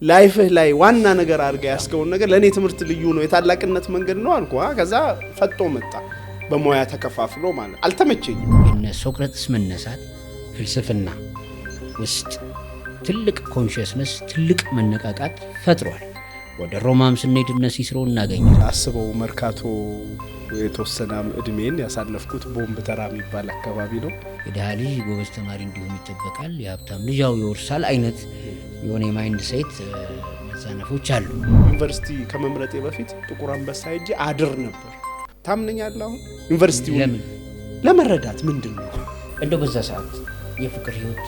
ላይፍህ ላይ ዋና ነገር አድርጋ ያስከውን ነገር ለኔ ትምህርት ልዩ ነው የታላቅነት መንገድ ነው አልኩ። ከዛ ፈጦ መጣ በሞያ ተከፋፍሎ ማለት አልተመቸኝም። እነ ሶቅራጥስ መነሳት ፍልስፍና ውስጥ ትልቅ ኮንሺየስነስ ትልቅ መነቃቃት ፈጥሯል። ወደ ሮማም ስንሄድ እነ ሲስሮ እናገኛለን። አስበው መርካቶ የተወሰነ እድሜን ያሳለፍኩት ቦምብ ተራ የሚባል አካባቢ ነው። የደሃ ልጅ ጎበዝ ተማሪ እንዲሆን ይጠበቃል፣ የሀብታም ልጅ ያው ይወርሳል አይነት የሆነ የማይንድ ሴት መዛነፎች አሉ። ዩኒቨርሲቲ ከመምረጤ በፊት ጥቁር አንበሳ ሄጄ አድር ነበር። ታምነኛለህ? አሁን ዩኒቨርሲቲው ለመረዳት ምንድን ነው እንደው በዛ ሰዓት የፍቅር ህይወት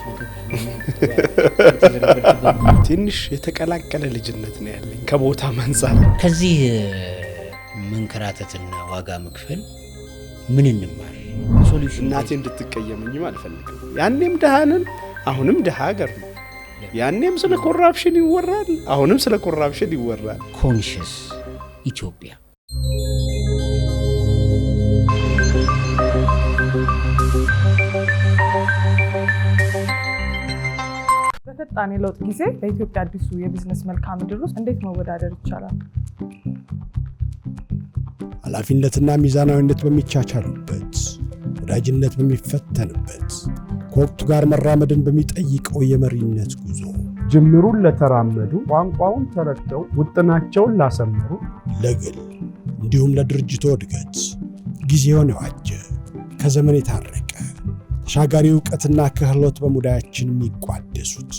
ትንሽ የተቀላቀለ ልጅነት ነው ያለኝ ከቦታ መንጻት። ከዚህ መንከራተትና ዋጋ መክፈል ምን እንማር? ሶሉሽን እናቴ እንድትቀየመኝም አልፈልግም። ያኔም ደሃንን አሁንም ደሃ ሀገር ነው። ያኔም ስለ ኮራፕሽን ይወራል፣ አሁንም ስለ ኮራፕሽን ይወራል። ኮንሺየስ ኢትዮጵያ በፈጣን የለውጥ ጊዜ በኢትዮጵያ አዲሱ የቢዝነስ መልክዓ ምድር ውስጥ እንዴት መወዳደር ይቻላል? ኃላፊነትና ሚዛናዊነት በሚቻቻሉበት፣ ወዳጅነት በሚፈተንበት፣ ከወቅቱ ጋር መራመድን በሚጠይቀው የመሪነት ጉዞ ጅምሩን ለተራመዱ፣ ቋንቋውን ተረድተው ውጥናቸውን ላሰመሩ፣ ለግል እንዲሁም ለድርጅቱ እድገት ጊዜውን የዋጀ ከዘመን የታረቀ ተሻጋሪ ዕውቀትና ክህሎት በሙዳያችን የሚቋደሱት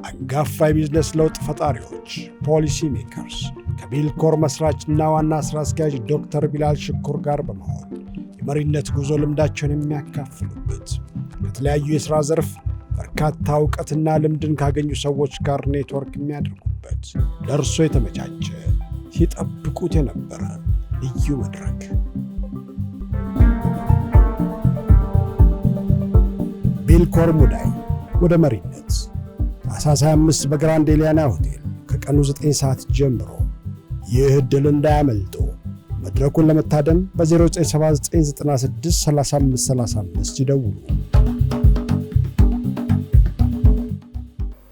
አንጋፋ የቢዝነስ ለውጥ ፈጣሪዎች ፖሊሲ ሜከርስ ከቢልኮር መስራችና ዋና ሥራ አስኪያጅ ዶክተር ቢላል ሽኩር ጋር በመሆን የመሪነት ጉዞ ልምዳቸውን የሚያካፍሉበት ከተለያዩ የሥራ ዘርፍ በርካታ ዕውቀትና ልምድን ካገኙ ሰዎች ጋር ኔትወርክ የሚያደርጉበት ለእርሶ የተመቻቸ ሲጠብቁት የነበረ ልዩ መድረክ ቢልኮር ሙዳይ ወደ መሪነት ታኅሳስ 25 በግራንድ ኤሊያና ሆቴል ከቀኑ 9 ሰዓት ጀምሮ። ይህ ዕድል እንዳያመልጦ። መድረኩን ለመታደም በ0979963535 ይደውሉ።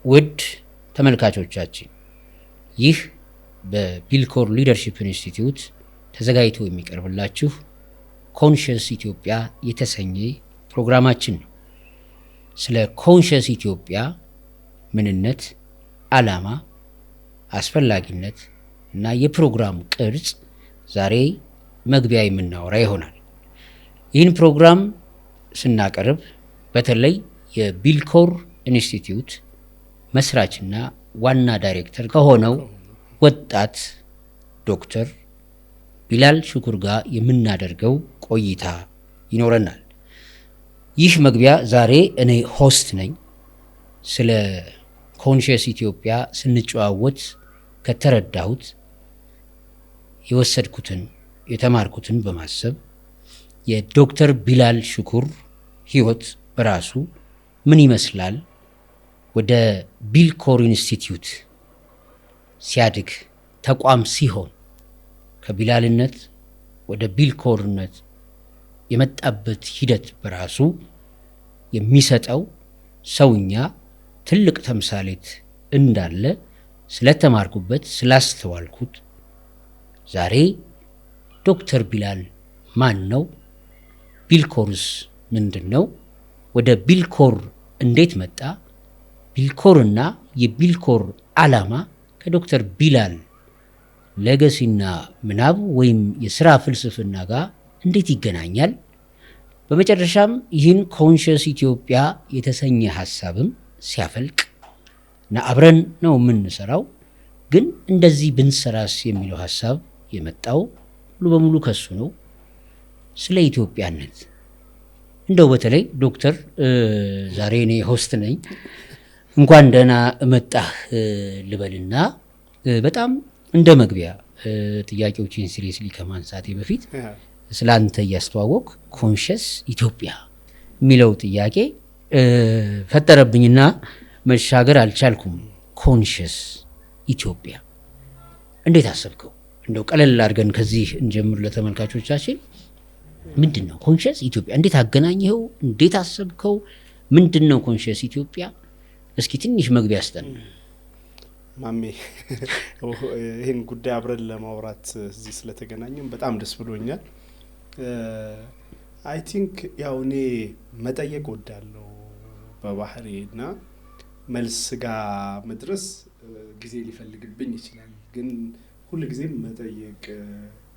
ውድ ተመልካቾቻችን ይህ በቢልኮር ሊደርሺፕ ኢንስቲትዩት ተዘጋጅቶ የሚቀርብላችሁ ኮንሺየስ ኢትዮጵያ የተሰኘ ፕሮግራማችን ነው። ስለ ኮንሺየስ ኢትዮጵያ ምንነት፣ ዓላማ፣ አስፈላጊነት እና የፕሮግራሙ ቅርጽ ዛሬ መግቢያ የምናወራ ይሆናል። ይህን ፕሮግራም ስናቀርብ በተለይ የቢልኮር ኢንስቲትዩት መስራችና ዋና ዳይሬክተር ከሆነው ወጣት ዶክተር ቢላል ሽኩር ጋር የምናደርገው ቆይታ ይኖረናል። ይህ መግቢያ ዛሬ እኔ ሆስት ነኝ። ስለ ኮንሺየስ ኢትዮጵያ ስንጨዋወት ከተረዳሁት የወሰድኩትን የተማርኩትን በማሰብ የዶክተር ቢላል ሽኩር ህይወት በራሱ ምን ይመስላል፣ ወደ ቢልኮር ኢንስቲትዩት ሲያድግ ተቋም ሲሆን ከቢላልነት ወደ ቢልኮርነት የመጣበት ሂደት በራሱ የሚሰጠው ሰውኛ ትልቅ ተምሳሌት እንዳለ ስለተማርኩበት ስላስተዋልኩት ዛሬ ዶክተር ቢላል ማን ነው? ቢልኮርስ ምንድን ነው? ወደ ቢልኮር እንዴት መጣ? ቢልኮርና የቢልኮር ዓላማ ከዶክተር ቢላል ሌጋሲና ምናብ ወይም የሥራ ፍልስፍና ጋር እንዴት ይገናኛል? በመጨረሻም ይህን ኮንሺየስ ኢትዮጵያ የተሰኘ ሐሳብም ሲያፈልቅ እና አብረን ነው የምንሰራው፣ ግን እንደዚህ ብንሰራስ የሚለው ሐሳብ የመጣው ሙሉ በሙሉ ከሱ ነው። ስለ ኢትዮጵያነት እንደው በተለይ ዶክተር ዛሬ እኔ ሆስት ነኝ፣ እንኳን ደህና መጣህ ልበልና በጣም እንደ መግቢያ ጥያቄዎችን ሲሪየስሊ ከማንሳቴ በፊት ስለ አንተ እያስተዋወቅ ኮንሺየስ ኢትዮጵያ የሚለው ጥያቄ ፈጠረብኝና መሻገር አልቻልኩም። ኮንሺየስ ኢትዮጵያ እንዴት አሰብከው? እንደው ቀለል አድርገን ከዚህ እንጀምር ለተመልካቾቻችን። ምንድን ነው ኮንሺየስ ኢትዮጵያ? እንዴት አገናኘኸው? እንዴት አሰብከው? ምንድን ነው ኮንሺየስ ኢትዮጵያ? እስኪ ትንሽ መግቢያ አስጠን። ማሜ ይሄን ጉዳይ አብረን ለማውራት እዚህ ስለተገናኘን በጣም ደስ ብሎኛል። አይ ቲንክ ያው እኔ መጠየቅ ወዳለው በባህሪና መልስ ጋር መድረስ ጊዜ ሊፈልግብኝ ይችላል። ግን ሁሉ ጊዜ መጠየቅ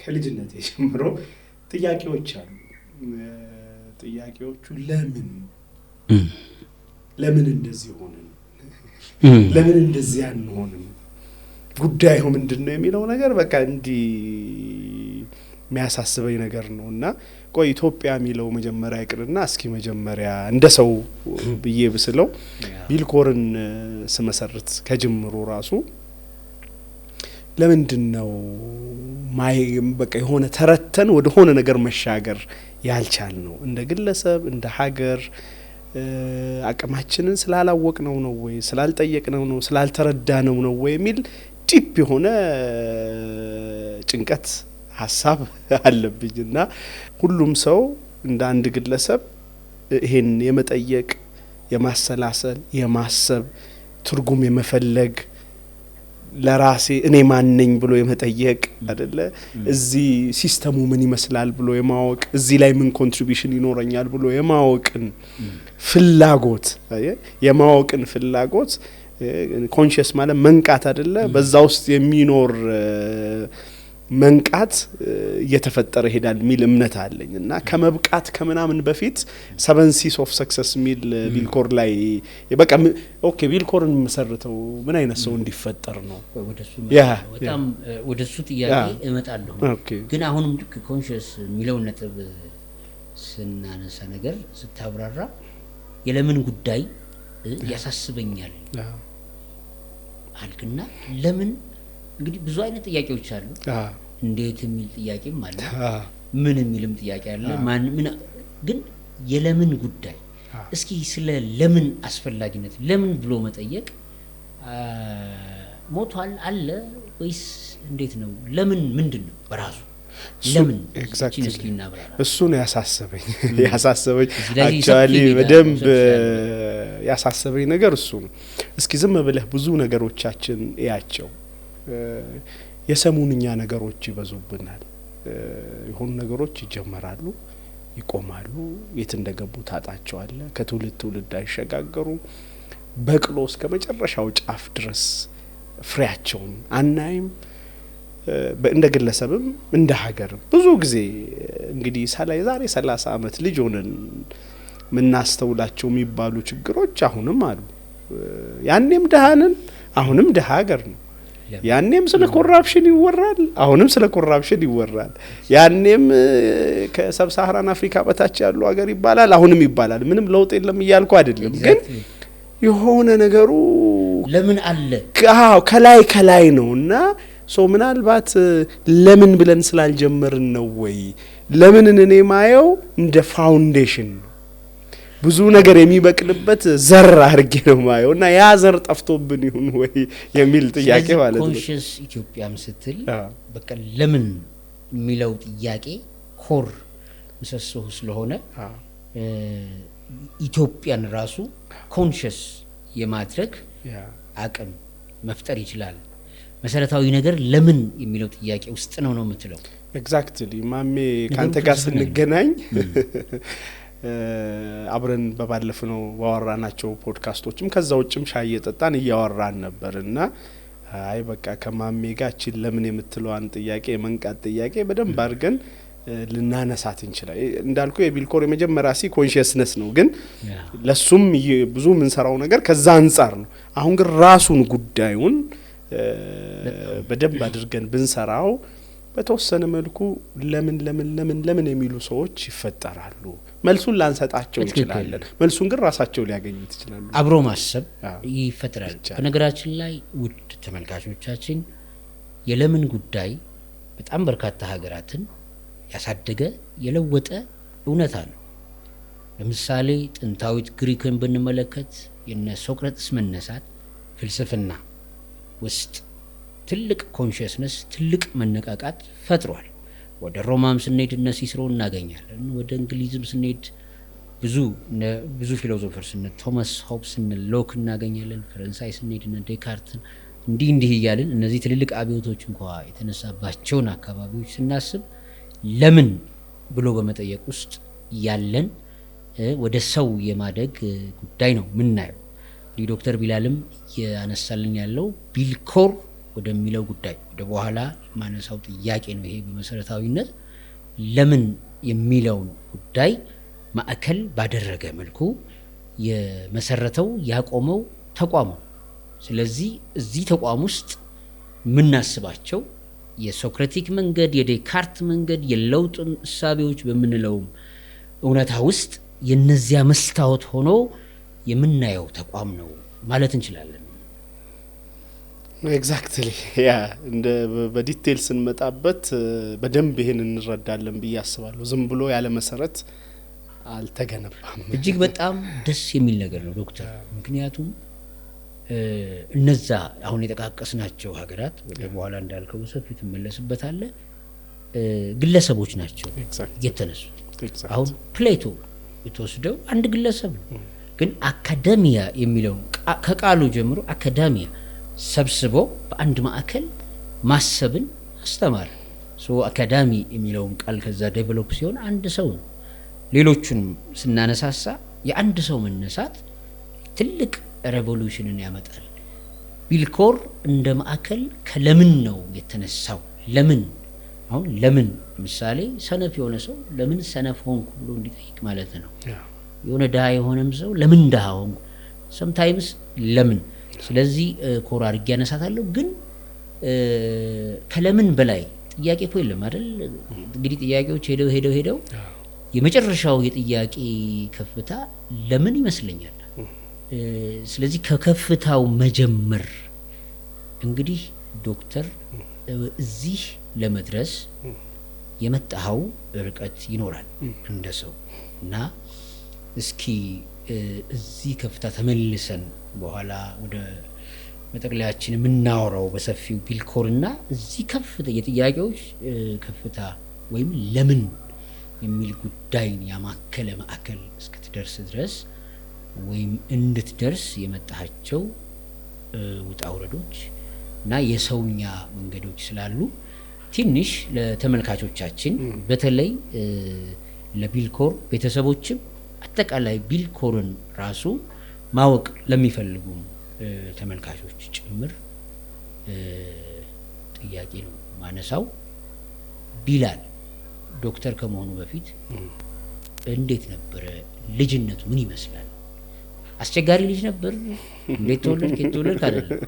ከልጅነት ጀምሮ ጥያቄዎች አሉ። ጥያቄዎቹ ለምን እንደዚህ ሆነን ለምን እንደዚህ አንሆንም ጉዳዩ ምንድነው የሚለው ነገር በቃ እንዲህ የሚያሳስበኝ ነገር ነውና ቆይ ኢትዮጵያ የሚለው መጀመሪያ ይቅርና እስኪ መጀመሪያ እንደ ሰው ብዬ ብስለው ቢልኮርን ስመሰርት ከጅምሩ ራሱ ለምንድነው በቃ የሆነ ተረተን ወደ ሆነ ነገር መሻገር ያልቻል ነው እንደ ግለሰብ እንደ ሀገር አቅማችንን ስላላወቅነው ነው ወይ ስላልጠየቅነው ነው ስላልተረዳነው ነው ወይ የሚል ዲፕ የሆነ ጭንቀት ሐሳብ አለብኝና ሁሉም ሰው እንደ አንድ ግለሰብ ይሄን የመጠየቅ የማሰላሰል የማሰብ ትርጉም የመፈለግ ለራሴ እኔ ማን ነኝ ብሎ የመጠየቅ አይደለ እዚህ ሲስተሙ ምን ይመስላል ብሎ የማወቅ እዚህ ላይ ምን ኮንትሪቢዩሽን ይኖረኛል ብሎ የማወቅን ፍላጎት የማወቅን ፍላጎት ኮንሺየስ ማለት መንቃት አይደለ በዛ ውስጥ የሚኖር መንቃት እየተፈጠረ ይሄዳል ሚል እምነት አለኝና ከመብቃት ከምናምን በፊት 7 C's of Success ሚል ቢልኮር ላይ በቃ ኦኬ ቢልኮርን መሰርተው ምን አይነት ሰው እንዲፈጠር ነው በጣም ወደሱ ጥያቄ እመጣለሁ። ግን አሁንም ኮንሺየስ ሚለው ነጥብ ስናነሳ ነገር ስታብራራ የለምን ጉዳይ ያሳስበኛል አልክና ለምን እንግዲህ ብዙ አይነት ጥያቄዎች አሉ። እንዴት የሚል ጥያቄም አለ ምን የሚልም ጥያቄ አለ ማን ምን ግን የለምን ጉዳይ እስኪ ስለ ለምን አስፈላጊነት ለምን ብሎ መጠየቅ ሞቷል አለ ወይስ እንዴት ነው ለምን ምንድነው በራሱ ለምን ኤግዛክትሊ እሱ ነው ያሳሰበኝ አክቹአሊ በደንብ ያሳሰበኝ ነገር እሱ ነው። እስኪ ዝም ብለህ ብዙ ነገሮቻችን ያያቸው የሰሙንኛ ነገሮች ይበዙብናል። የሆኑ ነገሮች ይጀመራሉ ይቆማሉ የት እንደገቡ ታጣቸዋለ ከትውልድ ትውልድ አይሸጋገሩ በቅሎ እስከ መጨረሻው ጫፍ ድረስ ፍሬያቸውን አናይም። እንደ ግለሰብም እንደ ሀገርም ብዙ ጊዜ እንግዲህ ዛሬ 30 አመት ልጅ ሆነን ምናስተውላቸው የሚባሉ ችግሮች አሁንም አሉ። ያኔም ደሃንን አሁንም ደሃ ሀገር ነው። ያኔም ስለ ኮራፕሽን ይወራል አሁንም ስለ ኮራፕሽን ይወራል። ያኔም ከሰብሳሃራን አፍሪካ በታች ያሉ ሀገር ይባላል አሁንም ይባላል። ምንም ለውጥ የለም እያልኩ አይደለም ግን የሆነ ነገሩ ለምን አለ ከላይ ነውና ሶ ምናልባት ለምን ብለን ስላልጀመርን ነው ወይ ለምን እኔ ማየው እንደ ፋውንዴሽን ብዙ ነገር የሚበቅልበት ዘር አድርጌ ነው ማየውና ያ ዘር ጠፍቶብን ይሁን ወይ የሚል ጥያቄ ማለት ነው። ኮንሺየስ ኢትዮጵያም ስትል በቃ ለምን የሚለው ጥያቄ ኮር ምሰሶ ስለሆነ ኢትዮጵያን ራሱ ኮንሺየስ የማድረግ አቅም መፍጠር ይችላል። መሰረታዊ ነገር ለምን የሚለው ጥያቄ ውስጥ ነው የምትለው። ኤግዛክትሊ ማሜ ካንተ ጋር ስንገናኝ አብረን በባለፈው ባወራናቸው ፖድካስቶችም ከዛ ውጭም ሻይ እየጠጣን እያወራን ነበርና አይ በቃ ከማሜ ጋር እቺ ለምን የምትለዋን ጥያቄ መንቃት ጥያቄ በደንብ አድርገን ልናነሳት እንችላለን። እንዳልኩ የቢልኮር የመጀመሪያ ኮንሺየስነስ ነው ግን ለሱም ብዙ ምን ሰራው ነገር ከዛ አንፃር ነው። አሁን ግን ራሱን ጉዳዩን በደንብ አድርገን ብንሰራው በተወሰነ መልኩ ለምን የሚሉ ሰዎች ይፈጠራሉ። መልሱን ላንሰጣቸው እንችላለን መልሱን ግን ራሳቸው ሊያገኙት ይችላሉ። አብሮ ማሰብ ይፈጠራል። በነገራችን ላይ ውድ ተመልካቾቻችን የለምን ጉዳይ በጣም በርካታ ሀገራትን ያሳደገ የለወጠ እውነታ ነው። ለምሳሌ ጥንታዊት ግሪክን ብንመለከት የነ ሶቅራጥስ መነሳት ፍልስፍና ውስጥ ትልቅ ኮንሺየስነስ ትልቅ መነቃቃት ፈጥሯል። ወደ ሮማም ስንሄድ እነ ሲስሮ እናገኛለን። ወደ እንግሊዝም ስንሄድ ብዙ ፊሎሶፈርስ እነ ቶማስ ሆብስ እነ ሎክ እናገኛለን። ፈረንሳይ ስንሄድ እነ ዴካርትን እንዲህ እያልን እነዚህ ትልልቅ አብዮቶች እንኳን የተነሳባቸውን አካባቢዎች ስናስብ ለምን ብሎ በመጠየቅ ውስጥ ያለን ወደ ሰው የማደግ ጉዳይ ነው ምናየው። ዶክተር ቢላልም ያነሳልን ያለው ቢልኮር ወደሚለው ጉዳይ ወደ በኋላ የማነሳው ጥያቄ ነው። ይሄ በመሰረታዊነት ለምን የሚለውን ጉዳይ ማዕከል ባደረገ መልኩ የመሰረተው ያቆመው ተቋም ነው። ስለዚህ እዚህ ተቋም ውስጥ የምናስባቸው የሶክራቲክ መንገድ፣ የዴካርት መንገድ፣ የለውጥ እሳቤዎች በምንለውም እውነታ ውስጥ የነዚያ መስታወት ሆኖ የምናየው ተቋም ነው ማለት እንችላለን። ኤግዛክትሊ ያ እንደ በዲቴል ስንመጣበት በደንብ ይሄን እንረዳለን ብዬ አስባለሁ። ዝም ብሎ ያለ መሰረት አልተገነባም። እጅግ በጣም ደስ የሚል ነገር ነው ዶክተር። ምክንያቱም እነዛ አሁን የጠቃቀስናቸው ሀገራት ወደ በኋላ እንዳልከው በሰፊው ትመለስበታለህ፣ ግለሰቦች ናቸው የተነሱት። አሁን ፕሌቶ የተወስደው አንድ ግለሰብ ነው፣ ግን አካዳሚያ የሚለው ከቃሉ ጀምሮ አካዳሚያ ሰብስቦ በአንድ ማዕከል ማሰብን አስተማረ። አካዳሚ የሚለውን ቃል ከዛ ዴቨሎፕ ሲሆን አንድ ሰው ነው። ሌሎቹንም ስናነሳሳ የአንድ ሰው መነሳት ትልቅ ሬቮሉሽንን ያመጣል። ቢልኮር እንደ ማዕከል ከለምን ነው የተነሳው። ለምን አሁን ለምን ምሳሌ ሰነፍ የሆነ ሰው ለምን ሰነፍ ሆንኩ ብሎ እንዲጠይቅ ማለት ነው። የሆነ ድሃ የሆነም ሰው ለምን ድሃ ሆንኩ ሰምታይምስ ለምን። ስለዚህ ኮር አድርጌ ያነሳታለሁ። ግን ከለምን በላይ ጥያቄ እኮ የለም አይደል? እንግዲህ ጥያቄዎች ሄደው የመጨረሻው የጥያቄ ከፍታ ለምን ይመስለኛል። ስለዚህ ከከፍታው መጀመር እንግዲህ ዶክተር እዚህ ለመድረስ የመጣው ርቀት ይኖራል እንደ ሰው እና እስኪ እዚህ ከፍታ ተመልሰን በኋላ ወደ መጠቅለያችን የምናወራው በሰፊው ቢልኮርና እዚህ ከፍታ የጥያቄዎች ከፍታ ወይም ለምን የሚል ጉዳይን ያማከለ ማዕከል እስክትደርስ ድረስ ወይም እንድትደርስ የመጣቸው ውጣ ውረዶች እና የሰውኛ መንገዶች ስላሉ ትንሽ ለተመልካቾቻችን በተለይ ለቢልኮር ቤተሰቦችም አጠቃላይ ቢልኮርን ራሱ ማወቅ ለሚፈልጉ ተመልካቾች ጭምር ጥያቄ ነው ማነሳው። ቢላል ዶክተር ከመሆኑ በፊት እንዴት ነበረ ልጅነቱ? ምን ይመስላል? አስቸጋሪ ልጅ ነበር? እንዴት ተወለድክ? የተወለድክ አይደለም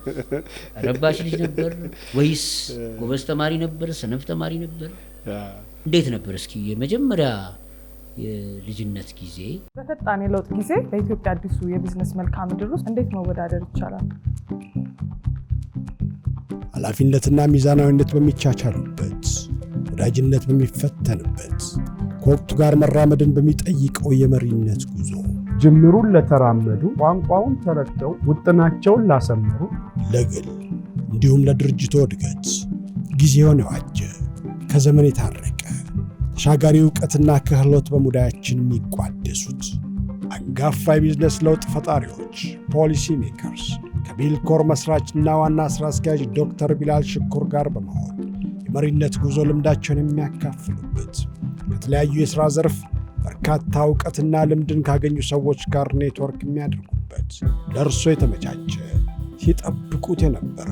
ረባሽ ልጅ ነበር ወይስ ጎበዝ ተማሪ ነበር? ሰነፍ ተማሪ ነበር? እንዴት ነበር? እስኪ የመጀመሪያ የልጅነት ጊዜ። በፈጣን የለውጥ ጊዜ በኢትዮጵያ አዲሱ የቢዝነስ መልክዓ ምድር ውስጥ እንዴት መወዳደር ይቻላል? ኃላፊነትና ሚዛናዊነት በሚቻቻሉበት፣ ወዳጅነት በሚፈተንበት፣ ከወቅቱ ጋር መራመድን በሚጠይቀው የመሪነት ጉዞ ጅምሩን ለተራመዱ፣ ቋንቋውን ተረድተው ውጥናቸውን ላሰመሩ፣ ለግል እንዲሁም ለድርጅቱ እድገት ጊዜውን የዋጀ ከዘመን የታረቀ ተሻጋሪ ዕውቀትና ክህሎት በሙዳያችን የሚቋደሱት አንጋፋ የቢዝነስ ለውጥ ፈጣሪዎች ፖሊሲ ሜከርስ ከቢልኮር መስራችና ዋና ሥራ አስኪያጅ ዶክተር ቢላል ሽኩር ጋር በመሆን የመሪነት ጉዞ ልምዳቸውን የሚያካፍሉበት ከተለያዩ የሥራ ዘርፍ በርካታ ዕውቀትና ልምድን ካገኙ ሰዎች ጋር ኔትወርክ የሚያደርጉበት ለእርሶ የተመቻቸ ሲጠብቁት የነበረ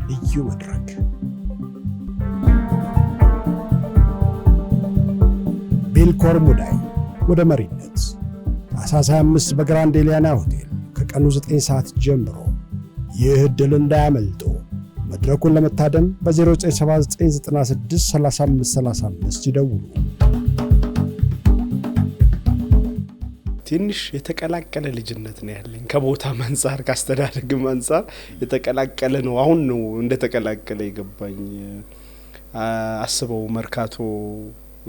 ልዩ መድረክ ቢልኮር ሙዳይ ወደ መሪነት ታኅሳስ 25 በግራንድ ኤሊያና ሆቴል ከቀኑ 9 ሰዓት ጀምሮ። ይህ ዕድል እንዳያመልጦ። መድረኩን ለመታደም በ0979963535 ይደውሉ። ትንሽ የተቀላቀለ ልጅነት ነው ያለኝ። ከቦታ አንፃር ካስተዳደግም አንፃር የተቀላቀለ ነው። አሁን ነው እንደተቀላቀለ የገባኝ። አስበው መርካቶ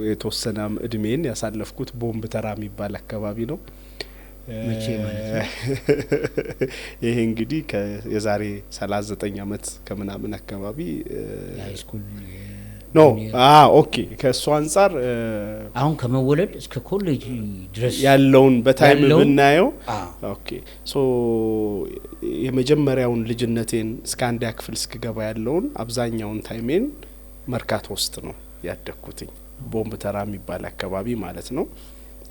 የተወሰነ እድሜን ያሳለፍኩት ቦምብ ተራ የሚባል አካባቢ ነው። መቼ ማለት ነው? ይሄ እንግዲህ የዛሬ 39 ዓመት ከምናምን አካባቢ ሃይስኩል ኖ ኦኬ ከሱ አንፃር አሁን ከመወለድ እስከ ኮሌጅ ድረስ ያለውን በታይም ብናየው ኦኬ ሶ የመጀመሪያውን ልጅነቴን እስከ አንደኛ ክፍል እስከገባ ያለውን አብዛኛውን ታይሜን መርካቶ ውስጥ ነው ያደኩትኝ ቦምብ ተራ የሚባል አካባቢ ማለት ነው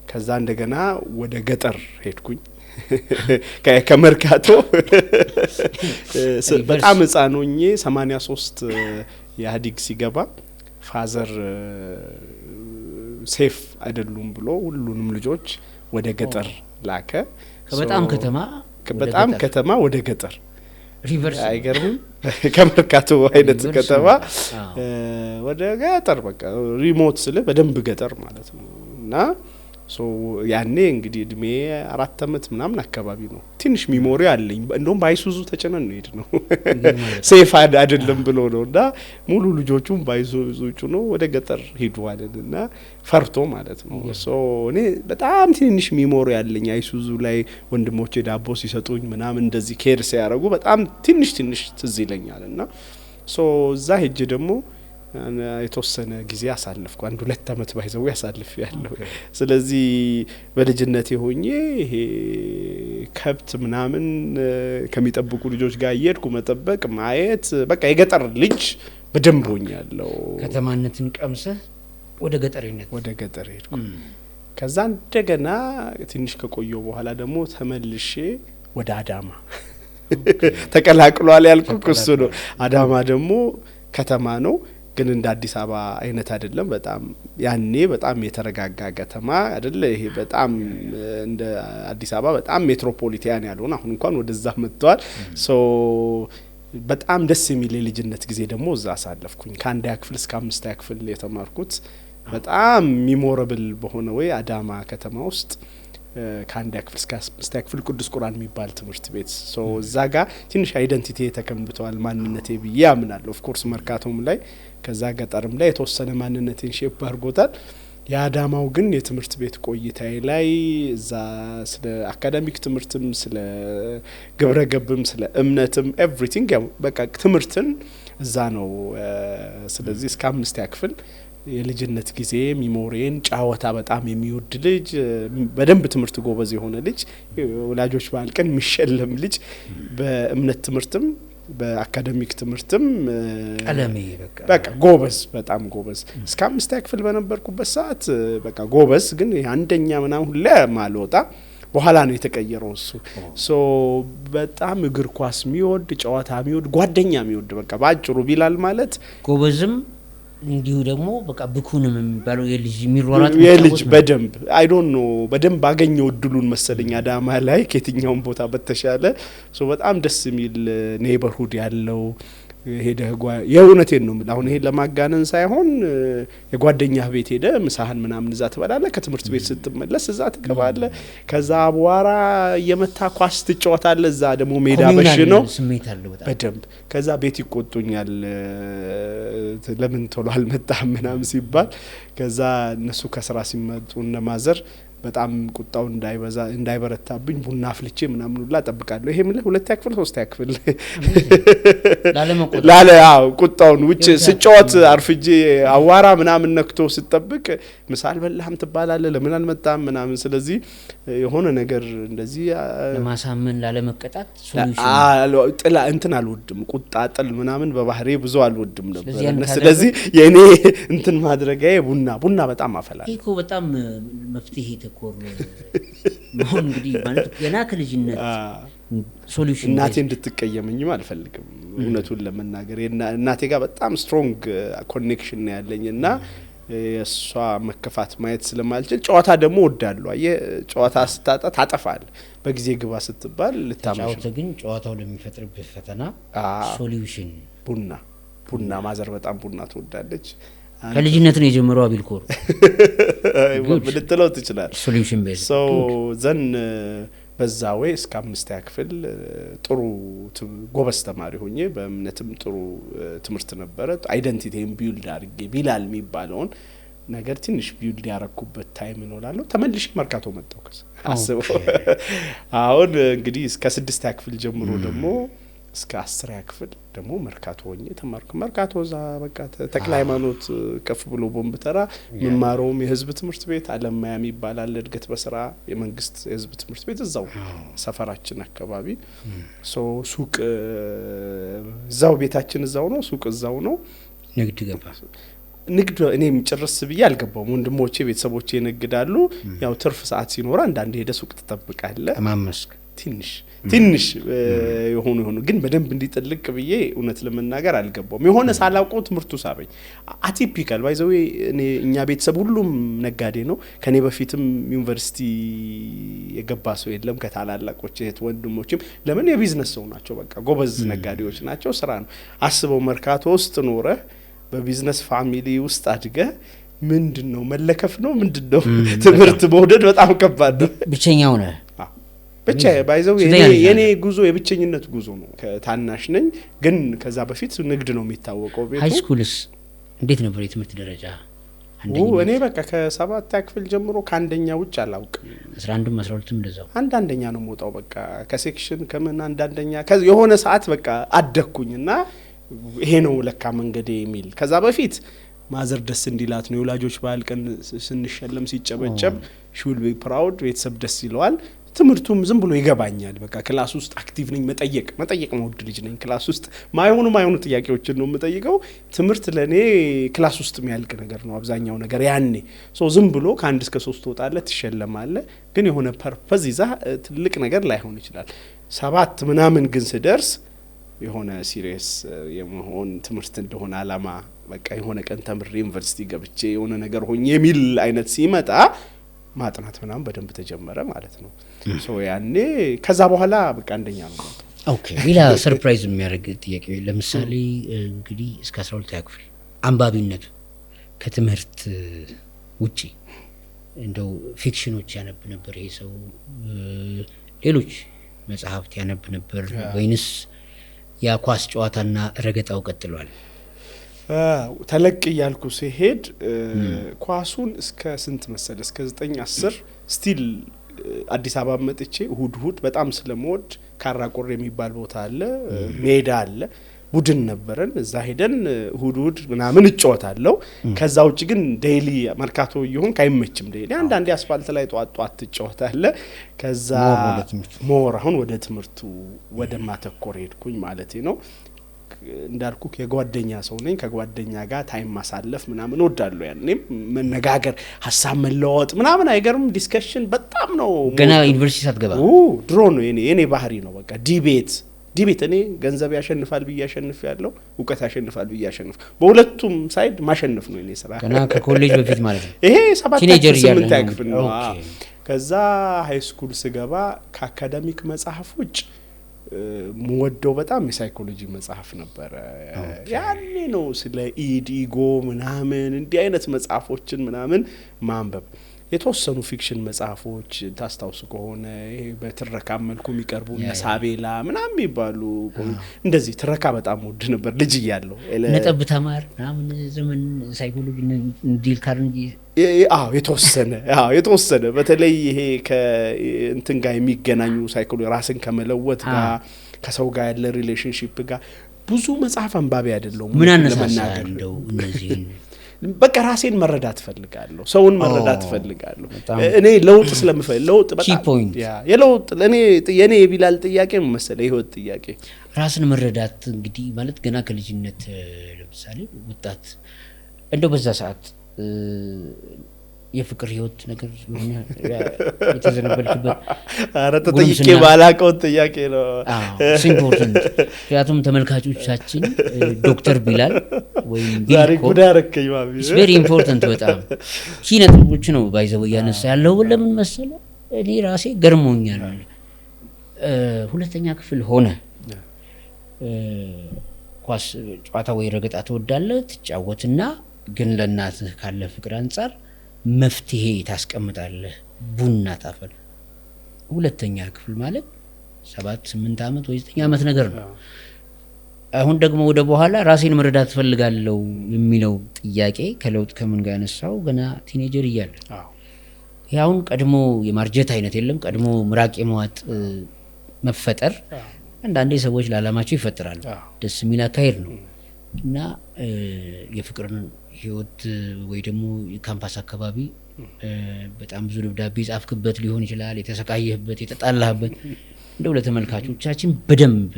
ከዛ እንደገና ወደ ገጠር ሄድኩኝ ከመርካቶ በጣም ህፃን ሆኜ 83 የኢህአዴግ ሲገባ ፋዘር ሴፍ አይደሉም ብሎ ሁሉንም ልጆች ወደ ገጠር ላከ በጣም ከተማ ወደ ገጠር ሪቨርስ አይገርም ከመርካቶ አይነት ከተማ ወደ ገጠር በቃ ሪሞት ስለ በደንብ ገጠር ማለት ነው እና ሶ ያኔ እንግዲህ እድሜ 4 አመት ምናምን አካባቢ ነው ትንሽ ሚሞሪ አለኝ እንደውም ባይሱዙ ተጨነን ነው ሄድ ነው ሴፍ አይደለም ብሎ ነውና ሙሉ ልጆቹም ባይሱዙ ነው ወደ ገጠር ሄዱ አይደልና ፈርቶ ማለት ነው ሶ እኔ በጣም ትንሽ ሚሞሪ አለኝ አይሱዙ ላይ ወንድሞቼ ዳቦ ሲሰጡኝ ምናምን እንደዚህ ኬር ሲያረጉ በጣም ትንሽ ትዝ ይለኛልና ሶ እዛ ሄጄ ደግሞ የተወሰነ ጊዜ አሳልፍኩ 1-2 አመት ባይዘው ያሳልፍ ያለው ስለዚህ በልጅነቴ ሆኜ ይሄ ከብት ምናምን ከሚጠብቁ ልጆች ጋር እየሄድኩ መጠበቅ ማየት በቃ የገጠር ልጅ በደንብ ሆኛለሁ ከተማነትን ቀምሰ ወደ ገጠር ሄድኩ ከዛ እንደገና ትንሽ ከቆየው በኋላ ደግሞ ተመልሼ ወደ አዳማ ተቀላቅሏል ያልኩት እሱ ነው አዳማ ደግሞ ከተማ ነው ግን እንደ አዲስ አበባ አይነት አይደለም በጣም ያኔ በጣም የተረጋጋ ከተማ አይደለ ይሄ በጣም እንደ አዲስ አበባ በጣም ሜትሮፖሊታን ያልሆነ አሁን እንኳን ወደዛ መጥቷል ሶ በጣም ደስ የሚል የልጅነት ጊዜ ደግሞ እዛ አሳለፍኩኝ ከአንደኛ ክፍል እስከ 5ኛ ክፍል የተማርኩት በጣም ሚሞራብል በሆነ ወይ አዳማ ከተማ ውስጥ ከአንደኛ ክፍል እስከ 5ኛ ክፍል ቅዱስ ቁርአን የሚባል ትምህርት ቤት ሶ እዛ ጋር ትንሽ አይደንቲቲ ተከምብቷል ማንነቴ ብዬ አምናለሁ ኦፍ ኮርስ መርካቶም ላይ ከዛ ገጠርም ላይ የተወሰነ ማንነቴን ሼፕ አድርጎታል የአዳማው ግን የትምህርት ቤት ቆይታዬ ላይ እዛ ስለ አካዳሚክ ትምህርትም ስለ ግብረ ገብም ስለ እምነትም ኤቭሪቲንግ በቃ ትምህርትን እዛ ነው ስለዚህ እስከ 5ኛ ክፍል የልጅነት ጊዜ ሚሞሪን ጫወታ በጣም የሚወድ ልጅ በደንብ ትምህርት ጎበዝ የሆነ ልጅ ወላጆች ባልቀን የሚሸለም ልጅ በእምነት ትምህርትም በአካዳሚክ ትምህርትም ቀለሜ በቃ ጎበዝ በጣም ጎበዝ እስከ 5ኛ ክፍል በነበርኩበት ሰዓት በቃ ጎበዝ ግን አንደኛ ምናምን ሁሉ ማልወጣ በኋላ ነው የተቀየረው እሱ ሶ በጣም እግር ኳስ የሚወድ ጨዋታ የሚወድ ጓደኛ የሚወድ በቃ ባጭሩ ቢላል ማለት ጎበዝም እንዲሁ ደግሞ በቃ ብኩንም የሚባለው የልጅ የሚሯሯጥ የልጅ በደንብ አይ ዶንት ኖ በደንብ አገኘው እድሉን መሰለኝ አዳማ ላይ ከየትኛውም ቦታ በተሻለ ሶ በጣም ደስ የሚል ኔይበርሁድ ያለው ሄደ የእውነቴን ነው አሁን ይሄ ለማጋነን ሳይሆን የጓደኛህ ቤት ሄደ ምሳህን ምናምን እዛ ትበላለህ ከትምህርት ቤት ስትመለስ እዛ ትገባለህ ከዛ አቧራ እየመታ ኳስ ትጫወታለህ እዛ ደግሞ ሜዳ በሽ ነው ስሜት አለው በጣም በደንብ ከዛ ቤት ይቆጡኛል ለምን ቶሎ አልመጣም ምናምን ሲባል ከዛ እነሱ ከስራ ሲመጡ እነማዘር በጣም ቁጣው እንዳይበረታብኝ ቡና አፍልቼ ምናምን ሁላ ጠብቃለሁ ይሄ ምን 2ኛ ክፍል 3ኛ ክፍል ቁጣውን ውጭ ስጫወት አርፍጄ አዋራ ምናምን ነክቶ ስጠብቅ ምሳል በላህም ትባላለህ ለምን አልመጣም ምናምን ስለዚህ የሆነ ነገር እንደዚህ ለማሳመን ላለመቀጣት ሶሉሽን ጥላ እንትን አልወድም ቁጣ ጥል ምናምን በባህሬ ብዙ አልወድም ነበር ስለዚህ የኔ እንትን ማድረጋዬ ቡና በጣም አፈላለሁ ይሄ በጣም መፍትሄ ተኮር ነው እንግዲህ ማለት ገና ከልጅነት ሶሉሽን እናቴ እንድትቀየመኝም አልፈልግም እውነቱን ለመናገር እናቴ ጋር በጣም ስትሮንግ ኮኔክሽን ነው ያለኝና የሷ መከፋት ማየት ስለማልችል ጨዋታ ደግሞ ወዳለሁ ጨዋታ ስታጣ ታጠፋል በጊዜ ግባ ስትባል ልታመሽ ግን ጨዋታው ለሚፈጥርበት ፈተና ሶሉሽን ቡና ማዘር በጣም ቡና ትወዳለች ከልጅነት ነው የጀመረው አቢልኮር ልትለው ትችላል ሶሉሽን ቤዝ ሶ ዘን በዛ ወይ እስከ 5ኛ ክፍል ጥሩ ጎበዝ ተማሪ ሆኜ በእምነትም ጥሩ ትምህርት ነበረ አይደንቲቲን ቢልድ አድርጌ ቢላል የሚባለውን ነገር ትንሽ ቢልድ ያረኩበት ታይም ነው ተመልሼ መርካቶ መጣሁ አስበው አሁን እንግዲህ እስከ 6ኛ ክፍል ጀምሮ ደግሞ እስከ 10ኛ ክፍል ደግሞ መርካቶ ሆኜ ተማርኩ። መርካቶ እዛ በቃ ተክለ ሃይማኖት ከፍ ብሎ ቦምብ ተራ መማሮም የህዝብ ትምህርት ቤት አለማያ የሚባል እድገት በስራ የመንግስት የህዝብ ትምህርት ቤት እዛው ሰፈራችን አካባቢ ሱቅ እዛው ቤታችን እዛው ነው፣ ሱቅ እዛው ነው። ንግድ ገባ። ንግድ እኔም ጭርስ ብዬ አልገባም። ወንድሞቼ ቤተሰቦቼ ይነግዳሉ። ያው ትርፍ ሰዓት ሲኖር አንዳንዴ ሄደ ሱቅ ትጠብቃለህ። ማመስክ ትንሽ የሆኑ ግን በደንብ እንዲጥልቅ ብዬ እውነት ለመናገር አልገባም። የሆነ ሳላውቀው ትምህርቱ ሳበኝ። አቲፒካል ባይዘው እኛ ቤተሰብ ሁሉም ነጋዴ ነው። ከኔ በፊትም ዩኒቨርሲቲ የገባ ሰው የለም ከታላላቆች እህት ወንድሞችም። ለምን የቢዝነስ ሰው ናቸው፣ በቃ ጎበዝ ነጋዴዎች ናቸው። ስራ ነው። አስበው መርካቶ ውስጥ ኖረ በቢዝነስ ፋሚሊ ውስጥ አድገ ምንድነው መለከፍ ነው ምንድነው ትምህርት መውደድ በጣም ከባድ ነው። ብቸኛው ነህ ብቻ ባይዘው የኔ ጉዞ የብቸኝነት ጉዞ ነው። ከታናሽ ነኝ ግን ከዛ በፊት ንግድ ነው የሚታወቀው ቤቱ። ሃይ ስኩልስ እንዴት ነበር የትምህርት ደረጃ? እኔ በቃ ከ7ኛ ክፍል ጀምሮ ከአንደኛ ውጭ አላውቅም። 11ም 12ም እንደዛው አንደኛ ነው የምወጣው። በቃ ከሴክሽን ከምን አንደኛ የሆነ ሰዓት በቃ አደኩኝና ይሄ ነው ለካ መንገዴ የሚል። ከዛ በፊት ማዘር ደስ እንዲላት ነው የወላጆች በዓል ቀን ስንሸለም ሲጨበጨብ she will be proud ቤተሰብ ደስ ይለዋል። ትምህርቱም ዝም ብሎ ይገባኛል። በቃ ክላስ ውስጥ አክቲቭ ነኝ። መጠየቅ መውድ ልጅ ነኝ። ክላስ ውስጥ ማይሆኑ ጥያቄዎችን ነው የምጠይቀው። ትምህርት ለኔ ክላስ ውስጥ የሚያልቅ ነገር ነው አብዛኛው ነገር ያኔ። ዝም ብሎ ከ1 እስከ 3 ወጣለ ትሸለማለ። ግን የሆነ ፐርፐዝ ይዛ ትልቅ ነገር ላይሆን ይችላል። 7 ምናምን ግን ስደርስ የሆነ ሲሪየስ የመሆን ትምህርት እንደሆነ አላማ በቃ የሆነ ቀን ተምሬ ዩኒቨርሲቲ ገብቼ የሆነ ነገር ሆኜ የሚል አይነት ሲመጣ ማጥናት ምናምን በደንብ ተጀመረ ማለት ነው። ያኔ ከዛ በኋላ በቃ አንደኛ ነው። ኦኬ ሌላ ሰርፕራይዝ የሚያደርግ ጥያቄ ለምሳሌ እንግዲህ እስከ 12ኛ ክፍል አንባቢነቱ ከትምህርት ውጪ እንደው ፊክሽኖች ያነብ ነበር ይሄ ሰው? ሌሎች መጽሐፍት ያነብ ነበር ወይንስ ያ ኳስ ጨዋታና ረገጣው ቀጥሏል? ተለቅ እያልኩ ሲሄድ ኳሱን እስከ ስንት መሰለ እስከ 9 10 ስቲል አዲስ አበባ መጥቼ እሁድ በጣም ስለምወድ ካራቆር የሚባል ቦታ አለ፣ ሜዳ አለ፣ ቡድን ነበረን። እዛ ሄደን እሁድ ምናምን እጫወታለሁ። ከዛ ውጭ ግን ዴይሊ መርካቶ ይሁን ካይመችም ዴይሊ አንዳንዴ አስፋልት ላይ ጧጧት ትጫወታለህ። ከዛ ሞር አሁን ወደ ትምህርቱ ወደ ማተኮር ሄድኩኝ ማለት ነው። እንዳልኩ የጓደኛ ሰው ነኝ። ከጓደኛ ጋር ታይም ማሳለፍ ምናምን ወዳለሁ። ያኔም መነጋገር ሀሳብ መለዋወጥ ምናምን አይገርም። ዲስከሽን በጣም ነው ገና ዩኒቨርሲቲ ሳትገባ ድሮ ነው የኔ ባህሪ ነው። በቃ ዲቤት እኔ ገንዘብ ያሸንፋል ብዬ ያሸንፍ ያለው እውቀት ያሸንፋል ብዬ ያሸንፍ በሁለቱም ሳይድ ማሸነፍ ነው የኔ ስራ። ገና ከኮሌጅ በፊት ማለት ነው። ይሄ 7ኛ 8ኛ ክፍል ነው። ከዛ ሃይ ስኩል ስገባ ከአካዳሚክ መጽሐፎች ምወደው በጣም የሳይኮሎጂ መጽሐፍ ነበር። ያኔ ነው ስለ ኢጎ ምናምን እንዲህ አይነት መጽሐፎችን ምናምን ማንበብ። የተወሰኑ ፊክሽን መጽሐፎች ታስታውሱ ከሆነ ይሄ በትረካ መልኩ የሚቀርቡ ነሳቤላ ምናምን የሚባሉ እንደዚህ ትረካ በጣም ወድ ነበር ልጅ እያለሁ። ነጥብ ተማር ምናምን ዘመን ሳይኮሎጂ እንዲል ካርንጂ የተወሰነ በተለይ ይሄ ከእንትን ጋር የሚገናኙ ሳይኮሎጂ ራስን ከመለወጥ ጋር ከሰው ጋር ያለ ሪሌሽንሺፕ ጋር ብዙ መጽሐፍ አንባቢ አይደለሁም። ምን አነሳሳል እንደው እነዚህ በቃ ራሴን መረዳት ፈልጋለሁ፣ ሰውን መረዳት ፈልጋለሁ። እኔ ለውጥ ስለምፈልግ ለውጥ በጣም የለውጥ የኔ የቢላል ጥያቄ ነው መሰለ የህይወት ጥያቄ ራስን መረዳት። እንግዲህ ማለት ገና ከልጅነት ለምሳሌ ወጣት እንደው በዛ ሰዓት የፍቅር ህይወት ነገር የተዘነበልክበት ተጠይቄ ባላቀው ጥያቄ ነው። ኢምፖርታንት ምክንያቱም ተመልካቾቻችን ዶክተር ቢላል ወይም ዛሬ ጉዳረከኝ ማቢ ቬሪ ኢምፖርታንት በጣም ኪነጥቦች ነው ባይዘው ያነሳ ያለው። ለምን መሰለ እኔ ራሴ ገርሞኛል። 2ኛ ክፍል ሆነ ኳስ ጨዋታ ወይ ረገጣ ትወዳለህ ትጫወትና ግን ለእናትህ ካለ ፍቅር አንፃር መፍትሄ ታስቀምጣለህ። ቡና ታፈል 2ኛ ክፍል ማለት 7 8 አመት ወይ 9 አመት ነገር ነው። አሁን ደግሞ ወደ በኋላ ራሴን መረዳት ፈልጋለሁ የሚለው ጥያቄ ከለውጥ ከምን ጋር ያነሳው ገና ቲኔጀር እያለ ያውን ቀድሞ የማርጀት አይነት የለም። ቀድሞ ምራቅ የመዋጥ መፈጠር አንዳንዴ ሰዎች ለዓላማቸው ይፈጥራሉ። ደስ የሚል አካሄድ ነው እና የፍቅርን ህይወት ወይ ደግሞ የካምፓስ አካባቢ በጣም ብዙ ደብዳቤ ጻፍክበት ሊሆን ይችላል፣ የተሰቃየህበት፣ የተጣላህበት። እንደው ለተመልካቾቻችን በደንብ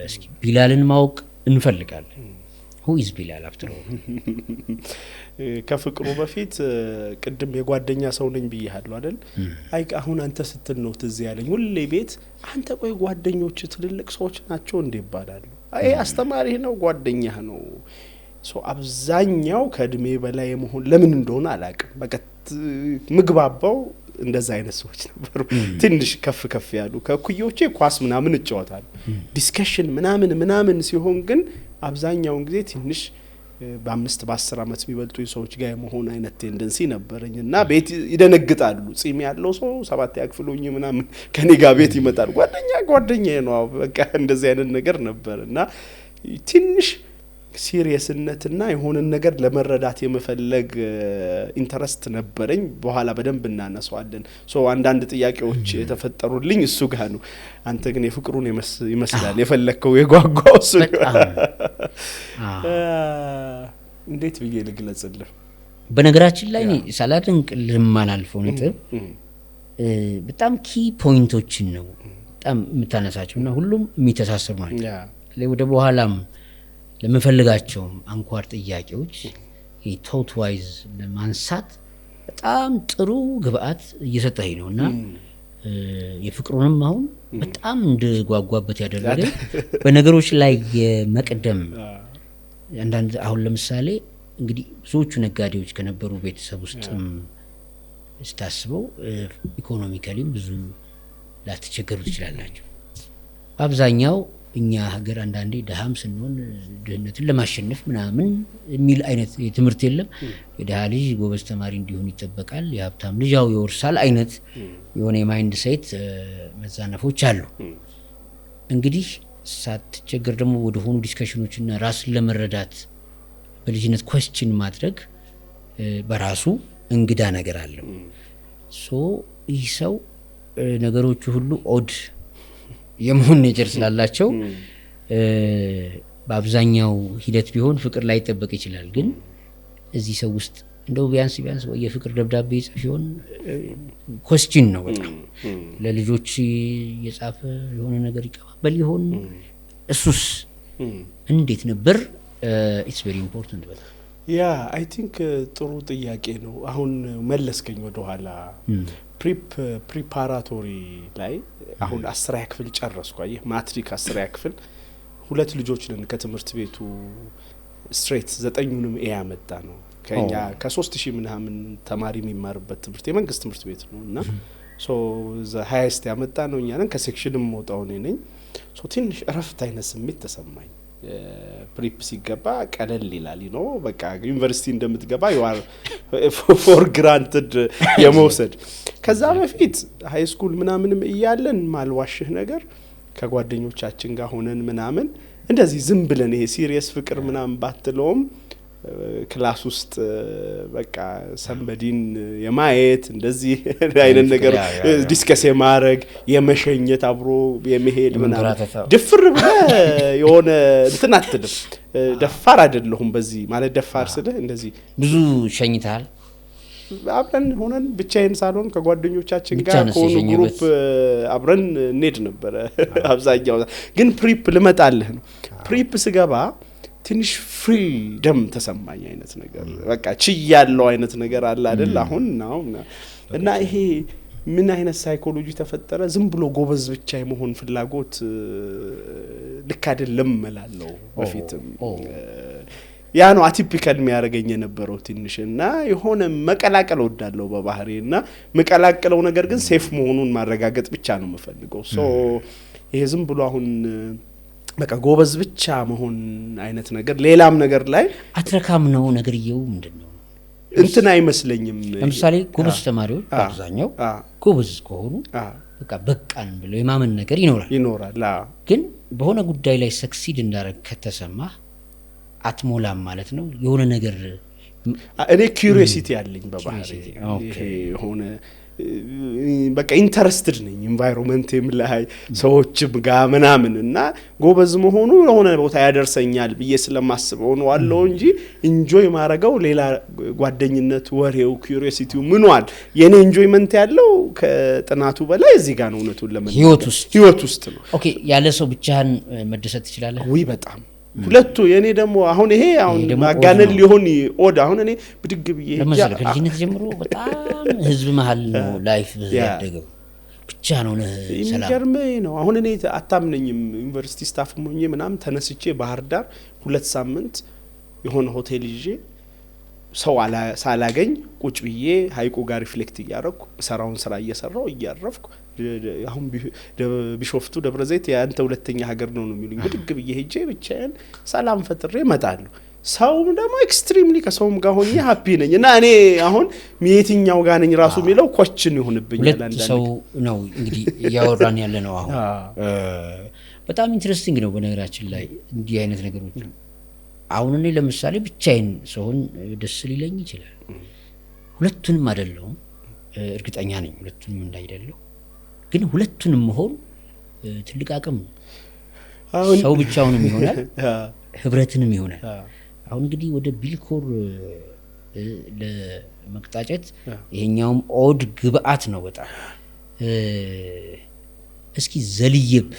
እስኪ ቢላልን ማወቅ እንፈልጋለን። who is ቢላል after all? ከፍቅሩ በፊት ቅድም የጓደኛ ሰው ነኝ ብዬሃለሁ አይደል? አይ አሁን አንተ ስትል ነው ትዝ ያለኝ ሁሌ ቤት አንተ ቆይ ጓደኞች ትልልቅ ሰዎች ናቸው እንዴ ይባላሉ። አይ አስተማሪህ ነው ጓደኛህ ነው። አብዛኛው ከእድሜ በላይ መሆን ለምን እንደሆነ አላውቅም። በቃ ምግባባው እንደዛ አይነት ሰዎች ነበሩ። ትንሽ ከፍ ያሉ ከኩዮቼ ኳስ ምናምን እጫወታለሁ። ዲስከሽን ምናምን ሲሆን ግን አብዛኛውን ጊዜ ትንሽ በ5 በ10 አመት የሚበልጡ ሰዎች ጋር የመሆን አይነት ቴንደንሲ ነበርኝና ቤት ይደነግጣሉ። ጺም ያለው ሰው 7 ያክፍሉኝ ምናምን ከኔ ጋር ቤት ይመጣል። ጓደኛዬ ነው በቃ እንደዚህ አይነት ነገር ነበርና ትንሽ ሲሪየስነትና የሆነ ነገር ለመረዳት የመፈለግ ኢንተረስት ነበረኝ። በኋላ በደንብ እናነሳዋለን። አንዳንድ ጥያቄዎች የተፈጠሩልኝ እሱ ጋር ነው። አንተ ግን የፍቅሩን ይመስላል የፈለከው የጓጓው እሱ እንዴት ብዬ ልግለጽልህ? በነገራችን ላይ ሳላደንቅ ልማላልፈው ነጥብ በጣም ኪ ፖይንቶችን ነው በጣም የምታነሳቸውና ሁሉም የሚተሳሰሩ ናቸው። ወደ በኋላም ለምፈልጋቸው አንኳር ጥያቄዎች ቶት ዋይዝ ለማንሳት በጣም ጥሩ ግብአት እየሰጠኝ ነውና የፍቅሩንም አሁን በጣም እንድጓጓበት ያደረገ በነገሮች ላይ የመቅደም አንዳንድ አሁን ለምሳሌ እንግዲህ ብዙዎቹ ነጋዴዎች ከነበሩ ቤተሰብ ውስጥም ስታስበው ኢኮኖሚካሊም ብዙ ላትቸገሩ ትችላላችሁ። አብዛኛው እኛ ሀገር አንዳንዴ ደሃም ስንሆን ድህነትን ለማሸነፍ ምናምን የሚል አይነት ትምህርት የለም። የደሃ ልጅ ጎበዝ ተማሪ እንዲሆን ይጠበቃል፣ የሀብታም ልጅ ያው ይወርሳል አይነት የሆነ የማይንድ ሴት መዛነፎች አሉ። እንግዲህ ሳትቸገር ደግሞ ወደ ሆኑ ዲስከሽኖችና ራስን ለመረዳት በልጅነት ኩዌስችን ማድረግ በራሱ እንግዳ ነገር አለው። ይህ ሰው ነገሮቹ ሁሉ ኦድ የመሆን ኔቸር ስላላቸው በአብዛኛው ሂደት ቢሆን ፍቅር ላይ ይጠበቅ ይችላል። ግን እዚህ ሰው ውስጥ እንደው ቢያንስ ወይ የፍቅር ደብዳቤ ጽፍ ይሆን ኩዌስችን ነው። በጣም ለልጆች የጻፈ የሆነ ነገር ይቀባበል ይሆን? እሱስ እንዴት ነበር? ኢትስ ቬሪ ኢምፖርታንት በጣም አይ ቲንክ ጥሩ ጥያቄ ነው። አሁን መለስከኝ ወደ ኋላ ፕሪፓራቶሪ ላይ አሁን 10ኛ ክፍል ጨረስኩ። አይ ማትሪክ 10ኛ ክፍል 2 ልጆች ነን ከትምህርት ቤቱ ስትሬት 9ኙንም ኤ ያመጣ ነው። ከኛ ከ3000 ምናምን ተማሪ የሚማርበት ትምህርት የመንግስት ትምህርት ቤት ነውና ዘ ሃይስት ያመጣ ነው። እኛ ነን ከሴክሽንም ወጣው ነኝ። ትንሽ እረፍት አይነት ስሜት ተሰማኝ። ፕሪፕ ሲገባ ቀለል ይላል ነው በቃ ዩኒቨርሲቲ እንደምትገባ you for granted የመውሰድ ከዛ በፊት ሃይ ስኩል ምናምንም እያለን ማልዋሽህ ነገር ከጓደኞቻችን ጋር ሆነን ምናምን እንደዚህ ዝም ብለን ይሄ ሲሪየስ ፍቅር ምናምን ባትለውም ክላስ ውስጥ በቃ ሰንበዲን የማየት እንደዚህ አይነት ነገር ዲስከስ የማድረግ የመሸኘት አብሮ የመሄድ ምናምን ድፍር ብለ የሆነ እንትን አትልም። ደፋር አይደለሁም በዚህ ማለት ደፋር ስለ እንደዚህ ብዙ ሸኝታል። አብረን ሆነን ብቻዬን ሳልሆን ከጓደኞቻችን ጋር ኮኑ ግሩፕ አብረን እንሄድ ነበር። አብዛኛው ግን ፕሪፕ ልመጣልህ ነው። ፕሪፕ ስገባ ትንሽ ፍሪደም ተሰማኝ አይነት ነገር በቃ ችያለው አይነት ነገር አለ አይደል? አሁን እና ይሄ ምን አይነት ሳይኮሎጂ ተፈጠረ? ዝም ብሎ ጎበዝ ብቻ የመሆን ፍላጎት ልክ አይደለም እላለሁ። በፊትም ያ ነው አቲፒካል የሚያደርገኝ የነበረው ትንሽ እና የሆነ መቀላቀል ወዳለው በባህሪና መቀላቀለው ነገር ግን ሴፍ መሆኑን ማረጋገጥ ብቻ ነው የምፈልገው። ይሄ ዝም ብሎ አሁን በቃ ጎበዝ ብቻ መሆን አይነት ነገር ሌላም ነገር ላይ አትረካም ነው ነገርየው ምንድነው እንትን አይመስለኝም። ለምሳሌ ጎበዝ ተማሪዎች አብዛኛው ጎበዝ ከሆኑ በቃ በቃን ብለው የማመን ነገር ይኖራል። ግን በሆነ ጉዳይ ላይ ሰክሲድ እንዳረግ ከተሰማ አትሞላም ማለት ነው። የሆነ ነገር እኔ ኪዩሪዮሲቲ ያለኝ በባህሪ የሆነ በቃ ኢንተረስትድ ነኝ ኢንቫይሮንመንቴም ላይ ሰዎችም ጋር ምናምን እና ጎበዝ መሆኑ ለሆነ ቦታ ያደርሰኛል ብዬ ስለማስበው ነው አለው እንጂ ኢንጆይ ማረጋው ሌላ ጓደኝነት ወሬው ኩሪዮሲቲው ምንዋል የኔ ኢንጆይመንት ያለው ከጥናቱ በላይ እዚህ ጋር ነው እውነቱን ለምን ህይወት ውስጥ ነው። ኦኬ ያለ ሰው ብቻህን መደሰት ትችላለህ ወይ? በጣም ሁለቱ የኔ ደግሞ አሁን ይሄ አሁን ማጋነን ሊሆን ኦድ አሁን እኔ ብድግ ብዬ ለምሳሌ ከልጅነት ጀምሮ በጣም ህዝብ መሃል ነው ላይፍ ያደገው ብቻ ነው ሰላም የሚገርመኝ ነው። አሁን እኔ አታምነኝም ዩኒቨርሲቲ ስታፍ ሆኜ ምናምን ተነስቼ ባህር ዳር 2 ሳምንት የሆነ ሆቴል ይዤ ሰው ሳላገኝ ቁጭ ብዬ ሀይቁ ጋር ሪፍሌክት እያረኩ ሰራውን ስራ እየሰራው እያረፍኩ አሁን ቢሾፍቱ ደብረዘይት ያንተ ሁለተኛ ሀገር ነው የሚሉኝ ብድግ ብዬ ሄጄ ብቻዬን ሰላም ፈጥሬ እመጣለሁ። ሰውም ደግሞ ኤክስትሪምሊ ከሰውም ጋር ሆኜ ሃፒ ነኝ እና እኔ አሁን የትኛው ጋር ነኝ ራሱ የሚለው ኮችን ይሆንብኛል። አንዳንድ ሰው ነው እንግዲህ ያወራን ያለ ነው። አሁን በጣም ኢንትረስቲንግ ነው በነገራችን ላይ እንዲህ አይነት ነገሮች። አሁን እኔ ለምሳሌ ብቻዬን ሰውን ደስ ሊለኝ ይችላል። ሁለቱንም አይደለሁም እርግጠኛ ነኝ ሁለቱንም እንዳይደለሁ ግን ሁለቱንም መሆን ትልቅ አቅም ነው። ሰው ብቻውንም ይሆናል ህብረትንም ይሆናል። አሁን እንግዲህ ወደ ቢልኮር ለመቅጣጨት ይሄኛውም ኦድ ግብአት ነው በጣም እስኪ ዘልየብ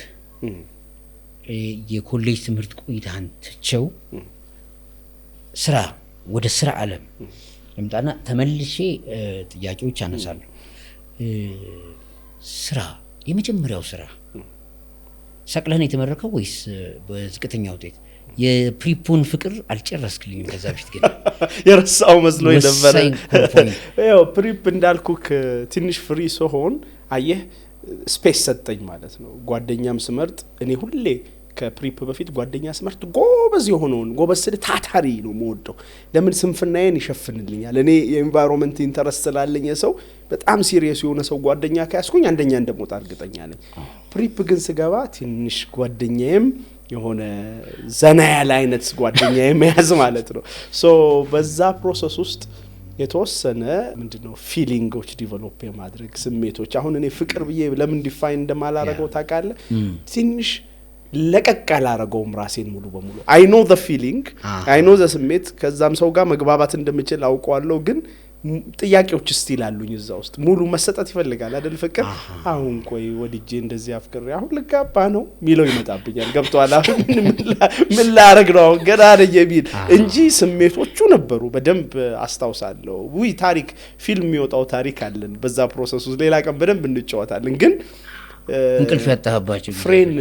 የኮሌጅ ትምህርት ቆይታን ትቸው ስራ ወደ ስራ ዓለም ለምጣና ተመልሼ ጥያቄዎች አነሳለሁ። ስራ የመጀመሪያው ስራ ሰቅለህን የተመረከው ወይስ በዝቅተኛ ውጤት? የፕሪፑን ፍቅር አልጨረስክልኝም ከዛ በፊት ግን የረሳው መስሎኝ ነበር። ያው ፕሪፕ እንዳልኩክ ትንሽ ፍሪ ሲሆን አየህ ስፔስ ሰጠኝ ማለት ነው። ጓደኛም ስመርጥ እኔ ሁሌ ከፕሪፕ በፊት ጓደኛ ስመርጥ ጎበዝ የሆነውን ጎበዝ ስለ ታታሪ ነው የምወደው። ለምን ስንፍናዬን ይሸፍንልኛል። እኔ የኢንቫይሮንመንት ኢንተረስት ስላለኝ ሰው በጣም ሲሪየስ የሆነ ሰው ጓደኛ ካያስኩኝ አንደኛ እንደሞታ እርግጠኛ ነኝ። ፕሪፕ ግን ስገባ ትንሽ ጓደኛዬም የሆነ ዘና ያለ አይነት ጓደኛዬም ያዝ ማለት ነው። ሶ በዛ ፕሮሰስ ውስጥ የተወሰነ ምንድነው ፊሊንጎች ዲቨሎፕ የማድረግ ስሜቶች አሁን እኔ ፍቅር ብዬ ለምን ዲፋይን እንደማላረገው ታውቃለህ? ትንሽ ለቀቅ አላረገውም ራሴን ሙሉ በሙሉ አይ ኖ ዘ ፊሊንግ አይ ኖ ዘ ስሜት ከዛም ሰው ጋር መግባባት እንደምችል አውቀዋለሁ። ግን ጥያቄዎች ስቲል አሉኝ እዛ ውስጥ ሙሉ መሰጠት ይፈልጋል አይደል ፍቅር። አሁን ቆይ ወድጄ እንደዚህ አፍቅሬ አሁን ልጋባ ነው ሚለው ይመጣብኛል። ገብቷል? አሁን ምን ላረግ ነው ገና ለየቢል እንጂ ስሜቶቹ ነበሩ በደንብ አስታውሳለሁ። ውይ ታሪክ ፊልም የሚወጣው ታሪክ አለን በዛ ፕሮሰስ ውስጥ ሌላ ቀን በደንብ እንጫወታለን። ግን እንቅልፍ ያጣህባችሁ ፍሬን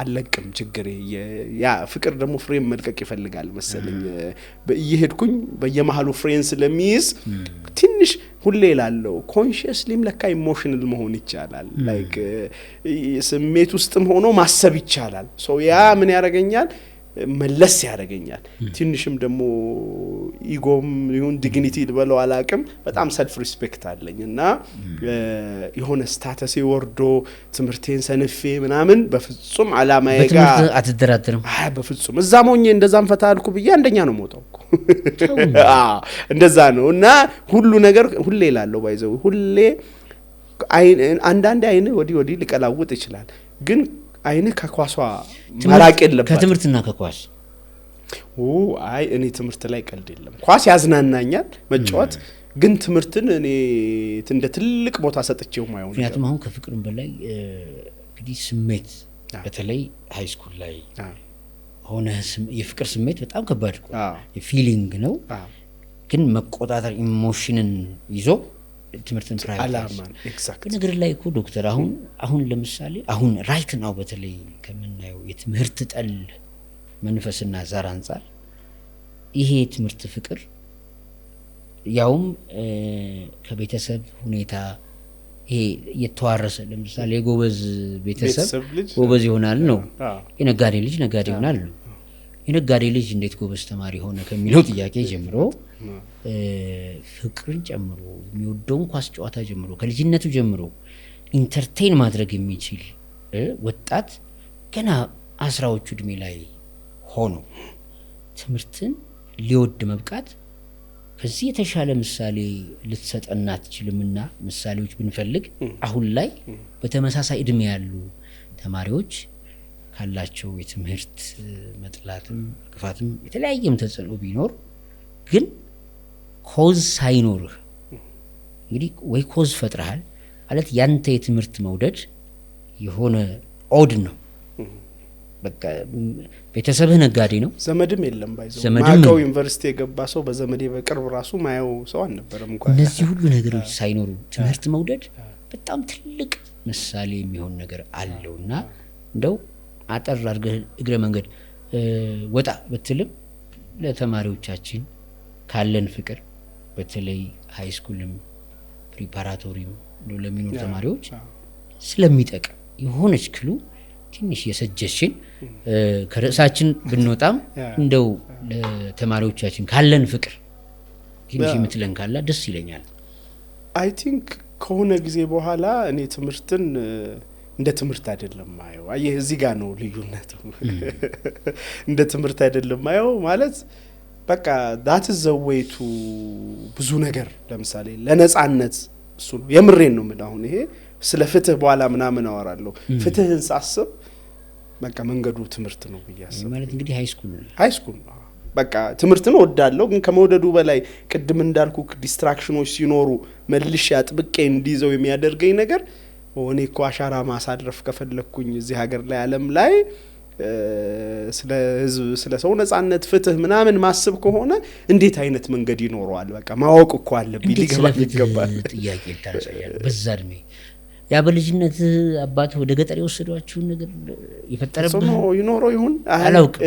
አለቅም ችግር ያ ፍቅር ደግሞ ፍሬን መልቀቅ ይፈልጋል መሰለኝ። በየሄድኩኝ በየመሃሉ ፍሬን ስለሚይዝ ትንሽ ሁሌ ላለው ኮንሺየስሊም ለካ ኢሞሽናል መሆን ይቻላል። ላይክ ስሜት ውስጥም ሆኖ ማሰብ ይቻላል። ሶ ያ ምን ያረጋኛል መለስ ያረጋኛል። ትንሽም ደግሞ ኢጎም ይሁን ዲግኒቲ ልበለው አላቅም በጣም ሰልፍ ሪስፔክት አለኝ እና የሆነ ስታተስ ወርዶ ትምርቴን ሰንፌ ምናምን በፍጹም አላማዬ ጋር አትደራደርም። በፍጹም እዛም ሆኜ እንደዛም ፈታልኩ ብዬ አንደኛ ነው ሞታው እንደዛ ነው እና ሁሉ ነገር ሁሌ ላለው ባይዘው ሁሌ አንዳንዴ አይን ወዲ ሊቀላውጥ ይችላል። ግን አይን ከኳሷ ማራቅ የለበት ከትምርትና ከኳስ አይ እኔ ትምርት ላይ ቀልድ የለም። ኳስ ያዝናናኛል መጫወት ግን ትምርትን እኔ እንደ ትልቅ ቦታ ሰጥቼው ማየው ነው። ምክንያቱም አሁን ከፍቅርም በላይ እንግዲህ ስሜት በተለይ ሃይ ስኩል ላይ ሆነ የፍቅር ስሜት በጣም ከባድ ነው። የፊሊንግ ነው ግን መቆጣጠር ኢሞሽንን ይዞ ትምርትን ፕራይቬት ኤግዛክት ነገር ላይ እኮ ዶክተር አሁን ለምሳሌ አሁን ራይት ናው በተለይ ከምናየው የትምህርት ጠል መንፈስና ዛር አንፃር ይሄ ትምህርት ፍቅር ያውም ከቤተሰብ ሁኔታ ይሄ የተዋረሰ ለምሳሌ የጎበዝ ቤተሰብ ጎበዝ ይሆናል ነው። የነጋዴ ልጅ ነጋዴ ይሆናል ነው። የነጋዴ ልጅ እንዴት ጎበዝ ተማሪ ሆነ ከሚለው ጥያቄ ጀምሮ ፍቅርን ጨምሮ የሚወደውን ኳስ ጨዋታ ጀምሮ ከልጅነቱ ጀምሮ ኢንተርቴን ማድረግ የሚችል ወጣት ገና 10ዎቹ እድሜ ላይ ሆኖ ትምህርትን ሊወድ መብቃት ከዚህ የተሻለ ምሳሌ ልትሰጠና አትችልምና ምሳሌዎች ብንፈልግ አሁን ላይ በተመሳሳይ እድሜ ያሉ ተማሪዎች ካላቸው የትምህርት መጥላትም ክፋትም የተለያየም ተጽዕኖ ቢኖር ግን ኮዝ ሳይኖርህ እንግዲህ ወይ ኮዝ ፈጥረሃል ማለት ያንተ የትምህርት መውደድ የሆነ ኦድ ነው። በቃ ቤተሰብህ ነጋዴ ነው፣ ዘመድም የለም ባይዘው ማቀው ዩኒቨርሲቲ የገባ ሰው በዘመዴ በቅርብ ራሱ ማየው ሰው አልነበረም እንኳን። እነዚህ ሁሉ ነገሮች ሳይኖሩ ትምህርት መውደድ በጣም ትልቅ ምሳሌ የሚሆን ነገር አለውና እንደው አጠር አድርገህ እግረ መንገድ ወጣ በትልም ለተማሪዎቻችን ካለን ፍቅር በተለይ ሃይ ስኩልም ፕሪፓራቶሪም ለሚኖር ተማሪዎች ስለሚጠቅም የሆነች ክሉ ትንሽ የሰጀሽን ከርዕሳችን ብንወጣም እንደው ለተማሪዎቻችን ካለን ፍቅር ትንሽ የምትለን ካላ ደስ ይለኛል። አይ ቲንክ ከሆነ ጊዜ በኋላ እኔ ትምህርትን እንደ ትምህርት አይደለም ማየው። አየህ እዚህ ጋር ነው ልዩነቱ። እንደ ትምህርት አይደለም ማየው ማለት በቃ that is the way to ብዙ ነገር ለምሳሌ ለነጻነት እሱ ነው የምሬን ነው ማለት። አሁን ይሄ ስለ ፍትህ በኋላ ምናምን አወራለሁ። ፍትህን ሳስብ በቃ መንገዱ ትምህርት ነው ብያስብ ማለት እንግዲህ ሃይ ስኩል በቃ ትምህርትን ወዳለው ግን ከመውደዱ በላይ ቅድም እንዳልኩ ዲስትራክሽኖች ሲኖሩ መልሽ ያጥብቄ እንዲዘው የሚያደርገኝ ነገር ወኔ እኮ አሻራ ማሳረፍ ከፈለኩኝ እዚህ ሀገር ላይ ዓለም ላይ ስለ ህዝብ ስለ ሰው ነጻነት ፍትህ ምናምን ማስብ ከሆነ እንዴት አይነት መንገድ ይኖረዋል? በቃ ማወቅ እኮ አለብኝ ሊገባ ይገባል። ጥያቄ ታነሳያለህ በዛ እድሜ ያ በልጅነት አባት ወደ ገጠር የወሰዷችሁ ነገር የፈጠረብህ ነው ይኖረው ይሁን አላውቅም።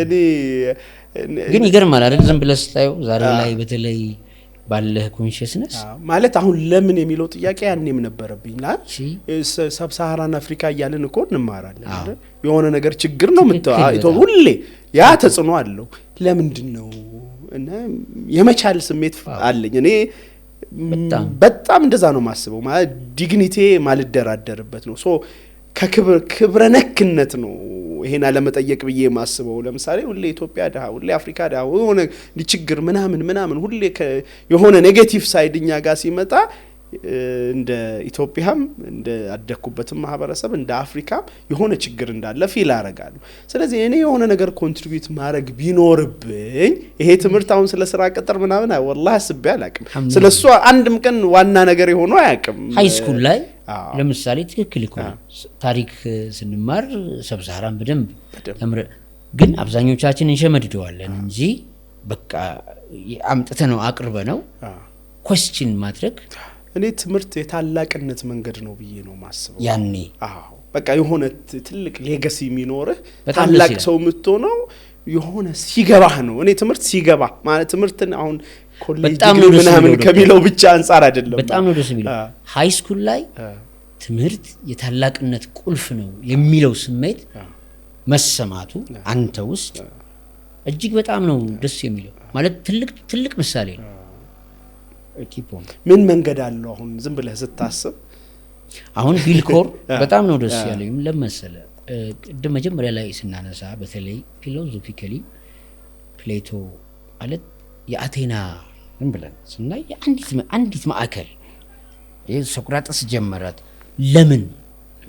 ግን ይገርማል አይደል? ዝም ብለህ ስታየው ዛሬ ላይ በተለይ ባለህ ኮንሺየስነስ ማለት አሁን ለምን የሚለው ጥያቄ ያኔም ነበረብኝና ሰብሳሃራን አፍሪካ እያልን እኮ እንማራለን አይደል? የሆነ ነገር ችግር ነው የምትለው ሁሌ ያ ተጽዕኖ አለው። ለምንድን ነው እና የመቻል ስሜት አለኝ እኔ በጣም እንደዛ ነው ማስበው። ማለት ዲግኒቲ ማልደራደርበት ነው። ሶ ከክብረ ነክነት ነው ይሄን አለመጠየቅ ብዬ ማስበው። ለምሳሌ ሁሌ ኢትዮጵያ ዳሃ ሁሌ አፍሪካ ዳሃ የሆነ ችግር ምናምን ሁሌ የሆነ ኔጌቲቭ ሳይድኛ ጋር ሲመጣ እንደ ኢትዮጵያም እንደ አደኩበትም ማህበረሰብ እንደ አፍሪካም የሆነ ችግር እንዳለ ፊል አረጋለሁ። ስለዚህ እኔ የሆነ ነገር ኮንትሪቢዩት ማድረግ ቢኖርብኝ ይሄ ትምህርት አሁን ስለ ስራ ቅጥር ምናምን ወላሂ አስቤ አላቅም። ስለሱ አንድም ቀን ዋና ነገር የሆነው አያቅም። ሃይ ስኩል ላይ ለምሳሌ ትክክል ይቆም ታሪክ ስንማር ሰብሳራን በደንብ ተምረን ግን አብዛኞቻችን እንሸመድደዋለን እንጂ በቃ አምጥተ ነው አቅርበ ነው ኩዌስችን ማድረግ እኔ ትምህርት የታላቅነት መንገድ ነው ብዬ ነው ማስበው ያኔ። በቃ የሆነ ትልቅ ሌጋሲ የሚኖርህ ታላቅ ሰው የምትሆነው የሆነ ሲገባህ ነው። እኔ ትምህርት ሲገባ ማለት ትምህርትን አሁን ኮሌጅ ምናምን ከሚለው ብቻ አንፃር አይደለም። በጣም ነው ደስ የሚለው ሃይ ስኩል ላይ ትምህርት የታላቅነት ቁልፍ ነው የሚለው ስሜት መሰማቱ አንተ ውስጥ እጅግ በጣም ነው ደስ የሚለው። ማለት ትልቅ ምሳሌ ነው። ምን መንገድ አለው አሁን ዝም ብለህ ስታስብ? አሁን ቢልኮር በጣም ነው ደስ ያለኝ ለመሰለ ቅድም መጀመሪያ ላይ ስናነሳ በተለይ ፊሎሶፊካሊ ፕሌቶ ማለት የአቴና ምን ብለን ስናይ አንዲት ማዕከል ሶቅራጥስ ጀመራት። ለምን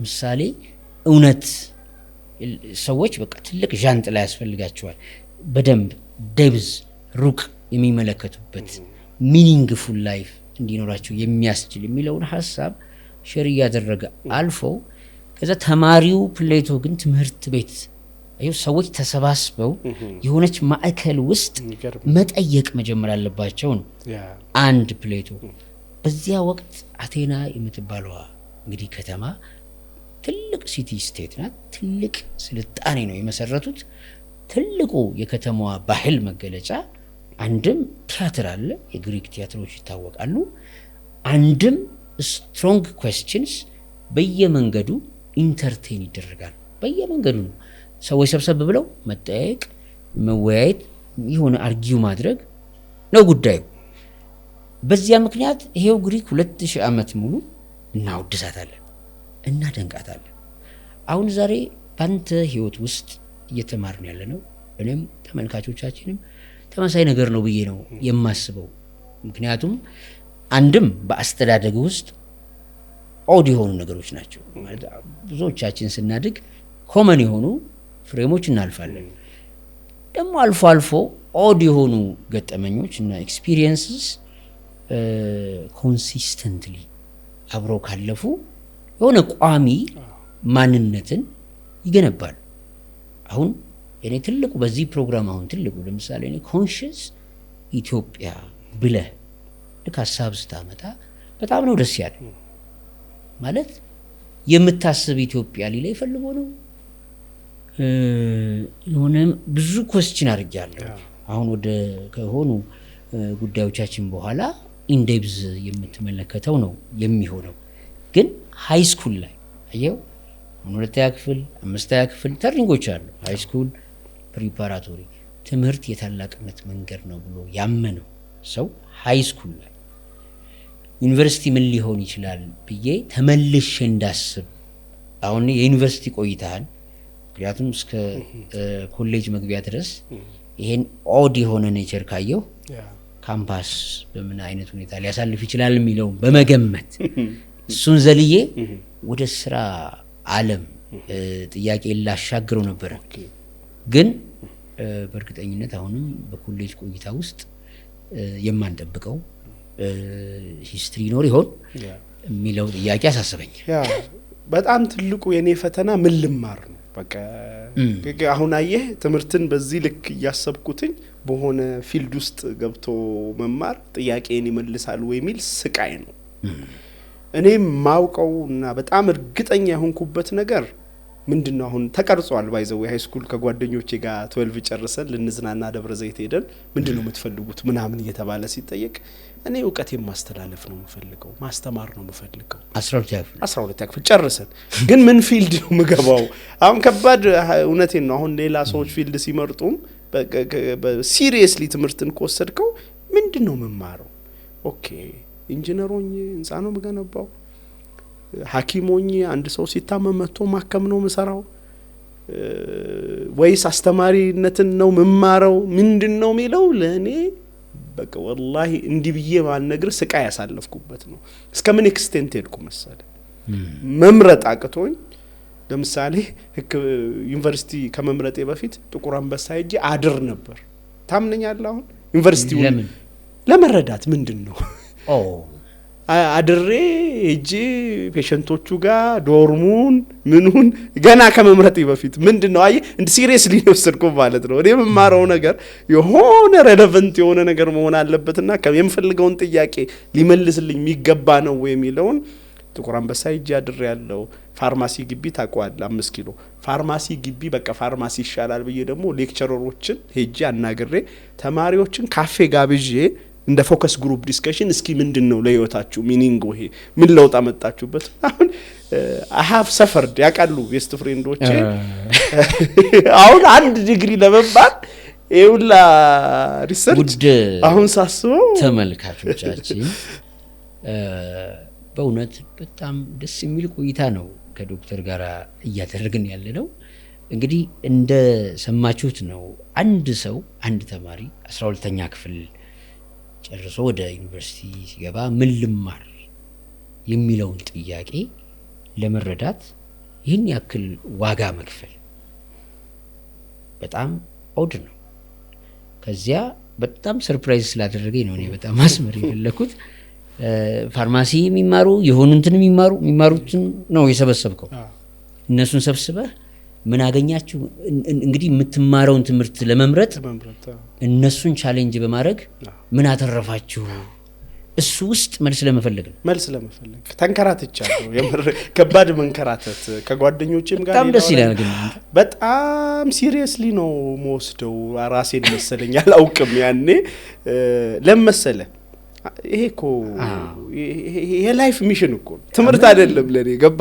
ምሳሌ እውነት ሰዎች በቃ ትልቅ ዣንጥላ ያስፈልጋቸዋል በደንብ ዴብዝ ሩቅ የሚመለከቱበት ሚኒንግፉል ላይፍ እንዲኖራቸው የሚያስችል የሚለውን ሐሳብ ሼር ያደረገ አልፎ ከዛ ተማሪው ፕሌቶ ግን ትምህርት ቤት ሰዎች ተሰባስበው የሆነች ማዕከል ውስጥ መጠየቅ መጀመር አለባቸው ነው አንድ ፕሌቶ። በዚያ ወቅት አቴና የምትባለዋ እንግዲህ ከተማ ትልቅ ሲቲ ስቴት ናት። ትልቅ ስልጣኔ ነው የመሰረቱት። ትልቁ የከተማዋ ባህል መገለጫ አንድም ቲያትር አለ፣ የግሪክ ቲያትሮች ይታወቃሉ። አንድም ስትሮንግ ኩዌስችንስ በየመንገዱ ኢንተርቴን ይደረጋል። በየመንገዱ ነው ሰዎች ሰብሰብ ብለው መጠያየቅ፣ መወያየት፣ የሆነ አርጊው ማድረግ ነው ጉዳዩ። በዚያ ምክንያት ይሄው ግሪክ 2000 ዓመት ሙሉ እናወድሳታለን፣ እናደንቃታለን። አሁን ዛሬ ባንተ ህይወት ውስጥ እየተማርን ያለነው እኔም ተመልካቾቻችንም ተመሳሳይ ነገር ነው ብዬ ነው የማስበው። ምክንያቱም አንድም በአስተዳደግ ውስጥ ኦድ የሆኑ ነገሮች ናቸው። ብዙዎቻችን ስናድግ ኮመን የሆኑ ፍሬሞች እናልፋለን። ደግሞ አልፎ አልፎ ኦድ የሆኑ ገጠመኞች እና ኤክስፒሪየንስስ ኮንሲስተንትሊ አብረው ካለፉ የሆነ ቋሚ ማንነትን ይገነባሉ። አሁን እኔ ትልቁ በዚህ ፕሮግራም አሁን ትልቁ ለምሳሌ እኔ ኮንሽስ ኢትዮጵያ ብለህ ልክ ሀሳብ ስታመጣ በጣም ነው ደስ ያለ። ማለት የምታስብ ኢትዮጵያ ሊላ ይፈልጎ ነው የሆነ ብዙ ኮስችን አድርጃለሁ። አሁን ወደ ከሆኑ ጉዳዮቻችን በኋላ ኢንዴፕዝ የምትመለከተው ነው የሚሆነው። ግን ሃይ ስኩል ላይ አየው ሁለተኛ ክፍል አምስተኛ ክፍል ተርኒንጎች አሉ። ሃይ ስኩል ፕሪፓራቶሪ ትምህርት የታላቅነት መንገድ ነው ብሎ ያመነው ሰው ሃይ ስኩል ላይ ዩኒቨርሲቲ ምን ሊሆን ይችላል ብዬ ተመልሼ እንዳስብ አሁን የዩኒቨርሲቲ ቆይታን ምክንያቱም እስከ ኮሌጅ መግቢያ ድረስ ይሄን ኦድ የሆነ ኔቸር ካየው ካምፓስ በምን አይነት ሁኔታ ሊያሳልፍ ይችላል የሚለው በመገመት እሱን ዘልዬ ወደ ስራ ዓለም ጥያቄ ላሻግረው ነበር። ግን በእርግጠኝነት አሁንም በኮሌጅ ቆይታ ውስጥ የማንጠብቀው ሂስትሪ ኖር ይሆን የሚለው ጥያቄ አሳሰበኝ። በጣም ትልቁ የኔ ፈተና ምን ልማር ነው። በቃ አሁን አየህ ትምህርትን በዚህ ልክ እያሰብኩትኝ በሆነ ፊልድ ውስጥ ገብቶ መማር ጥያቄን ይመልሳል ወይ የሚል ስቃይ ነው። እኔም ማውቀውና በጣም እርግጠኛ የሆንኩበት ነገር ምንድነው አሁን ተቀርጿል። ባይዘው ሃይ ስኩል ከጓደኞቼ ጋር 12 ጨርሰን ልንዝናና ደብረ ዘይት ሄደን ምንድነው የምትፈልጉት ምናምን እየተባለ ሲጠየቅ እኔ ዕውቀቴን ማስተላለፍ ነው የምፈልገው፣ ማስተማር ነው የምፈልገው። 12 ክፍል ጨርሰን ግን ምን ፊልድ ነው የምገባው? አሁን ከባድ እውነቴን ነው። አሁን ሌላ ሰዎች ፊልድ ሲመርጡም ሲሪየስሊ ትምህርትን ከወሰድከው ምንድነው መማረው? ኦኬ ኢንጂነሮኝ ህንጻ ነው መገነባው፣ ሐኪሞኝ አንድ ሰው ሲታመም መጥቶ ማከም ነው መሰራው፣ ወይስ አስተማሪነትን ነው መማረው? ምንድነው የሚለው ለኔ በቃ ወላሂ እንዲህ ብዬ ማልነግር ስቃይ ያሳለፍኩበት ነው። እስከ ምን ኤክስቴንት ሄድኩ መሰለ መምረጥ አቅቶኝ። ለምሳሌ ዩኒቨርሲቲ ከመምረጤ በፊት ጥቁር አንበሳ ሄጄ አድር ነበር። ታምነኛለህ? አሁን ዩኒቨርሲቲው ለመረዳት ምንድነው አድሬ ሄጄ ፔሸንቶቹ ጋር ዶርሙን ምኑን ገና ከመምረጤ በፊት ምንድነው አይ እንደ ሲሪየስሊ ወሰድኩ ማለት ነው። እኔ የምማረው ነገር የሆነ ሬሌቫንት የሆነ ነገር መሆን አለበትና የምፈልገውን ጥያቄ ሊመልስልኝ የሚገባ ነው ወይ የሚለውን ጥቁር አንበሳ ሄጄ አድሬ ያለው ፋርማሲ ግቢ ታቋል 5 ኪሎ ፋርማሲ ግቢ በቃ ፋርማሲ ይሻላል ብዬ ደግሞ ሌክቸረሮችን ሄጄ አናግሬ ተማሪዎችን ካፌ ጋብዤ እንደ ፎከስ ግሩፕ ዲስከሽን እስኪ ምንድነው ለህይወታችሁ ሚኒንግ ወይ ምን ለውጥ አመጣችሁበት? አሁን I have suffered ያቃሉ ቤስት ፍሬንዶቼ አሁን አንድ ዲግሪ ለመባል ይውላ ሪሰርች አሁን ሳስበው ተመልካቾቻችን በእውነት በጣም ደስ የሚል ቆይታ ነው ከዶክተር ጋር እያደረግን ያለ ነው። እንግዲህ እንደ ሰማችሁት ነው አንድ ሰው አንድ ተማሪ 12ኛ ክፍል ጨርሶ ወደ ዩኒቨርሲቲ ሲገባ ምን ልማር የሚለውን ጥያቄ ለመረዳት ይህን ያክል ዋጋ መክፈል በጣም ኦድ ነው። ከዚያ በጣም ሰርፕራይዝ ስላደረገኝ ነው እኔ በጣም ማስመር የፈለኩት። ፋርማሲ የሚማሩ የሆኑንትን የሚማሩትን ነው የሰበሰብከው። እነሱን ሰብስበህ ምን አገኛችሁ? እንግዲህ የምትማረውን ትምህርት ለመምረጥ እነሱን ቻሌንጅ በማድረግ ምን አተረፋችሁ? እሱ ውስጥ መልስ ለመፈለግ ነው። መልስ ለመፈለግ ተንከራተቻለሁ። የምር ከባድ መንከራተት ከጓደኞቼም ጋር በጣም ደስ ይላል። ግን በጣም ሲሪየስሊ ነው መወስደው ራሴን መሰለኝ አላውቅም። ያኔ ለምሳሌ ይሄ እኮ የላይፍ ሚሽን እኮ ትምህርት አይደለም ለኔ ገባ።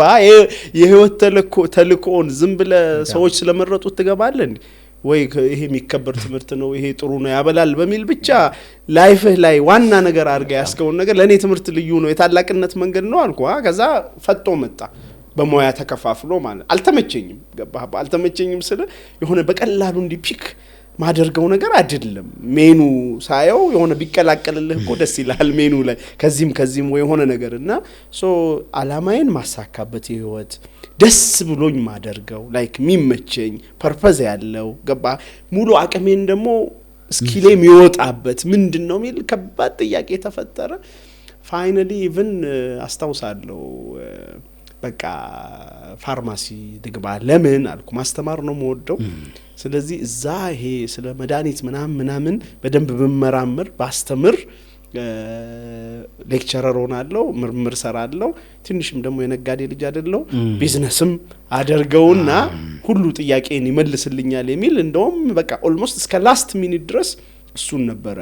የህይወት ተልእኮን ዝም ብለህ ሰዎች ስለመረጡት ትገባለህ እንዴ? ወይ ይሄ የሚከበር ትምህርት ነው ይሄ ጥሩ ነው ያበላል በሚል ብቻ ላይፍህ ላይ ዋና ነገር አድርጋ ያስከውን ነገር ለኔ ትምህርት ልዩ ነው የታላቅነት መንገድ ነው አልኩ። ከዛ ፈጦ መጣ በሞያ ተከፋፍሎ ማለት አልተመቸኝም። ገባህ? አልተመቸኝም ስለ የሆነ በቀላሉ እንዲ ፒክ ማደርገው ነገር አይደለም ሜኑ ሳየው የሆነ ቢቀላቀልልህ እኮ ደስ ይላል ሜኑ ላይ ከዚህም ወይ የሆነ ነገርና ሶ አላማዬን ማሳካበት ህይወት ደስ ብሎኝ ማደርገው ላይክ ሚመቸኝ ፐርፐዝ ያለው ገባ ሙሉ አቅሜን ደግሞ ስኪሌ የሚወጣበት ምንድነው ሚል ከባድ ጥያቄ ተፈጠረ ፋይናሊ ኢቭን አስታውሳለሁ በቃ ፋርማሲ ድግባ ለምን አልኩ ማስተማር ነው የምወደው ስለዚህ እዛ ይሄ ስለ መድኃኒት ምናምን በደንብ በመራመር ባስተምር ሌክቸረር ሆናለሁ ምርምር ሰራለሁ ትንሽም ደግሞ የነጋዴ ልጅ አይደለው ቢዝነስም አደርገውና ሁሉ ጥያቄን ይመልስልኛል የሚል እንደውም በቃ ኦልሞስት እስከ ላስት ሚኒት ድረስ እሱን ነበር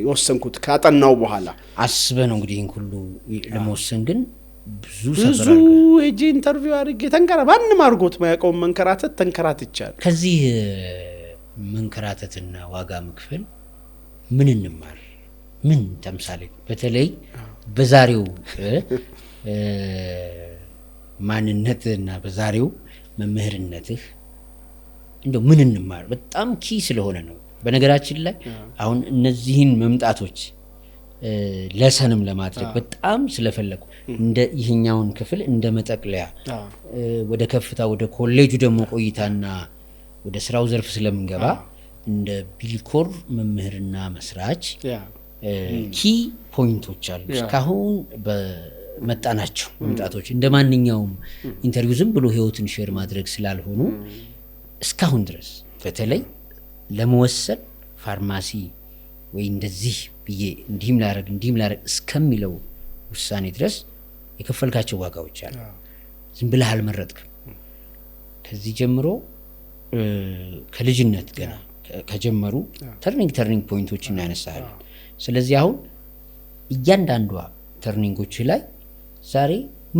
የወሰንኩት ካጠናው በኋላ አስበ ነው እንግዲህ ሁሉ ለመወሰን ግን ብዙ እጂ ኢንተርቪው አድርጌ ማንም አድርጎት ማያውቀው መንከራተት ተንከራትቻለሁ ከዚህ መንከራተትና ዋጋ መክፈል ምን እንማር ምን ተምሳሌ በተለይ በዛሬው ማንነትና በዛሬው መምህርነትህ እንደው ምን እንማር በጣም ኪ ስለሆነ ነው በነገራችን ላይ አሁን እነዚህን መምጣቶች ለሰንም ለማድረግ በጣም ስለፈለኩ እንደ ይሄኛውን ክፍል እንደ መጠቅለያ ወደ ከፍታ ወደ ኮሌጁ ደግሞ ቆይታና ወደ ስራው ዘርፍ ስለምንገባ እንደ ቢልኮር መምህርና መስራች ኪ ፖይንቶች አሉ እስካሁን በመጣናቸው መምጣቶች እንደ ማንኛውም ኢንተርቪው ዝም ብሎ ህይወትን ሼር ማድረግ ስላልሆኑ እስካሁን ድረስ በተለይ ለመወሰን ፋርማሲ ወይ እንደዚህ ብዬ እንዲህም ላረግ እስከሚለው ውሳኔ ድረስ የከፈልካቸው ዋጋዎች አሉ ዝም ብለህ አልመረጥክም ከዚህ ጀምሮ ከልጅነት ገና ከጀመሩ ተርኒንግ ፖይንቶችን ያነሳል ስለዚህ አሁን እያንዳንዷ ተርኒንጎች ላይ ዛሬ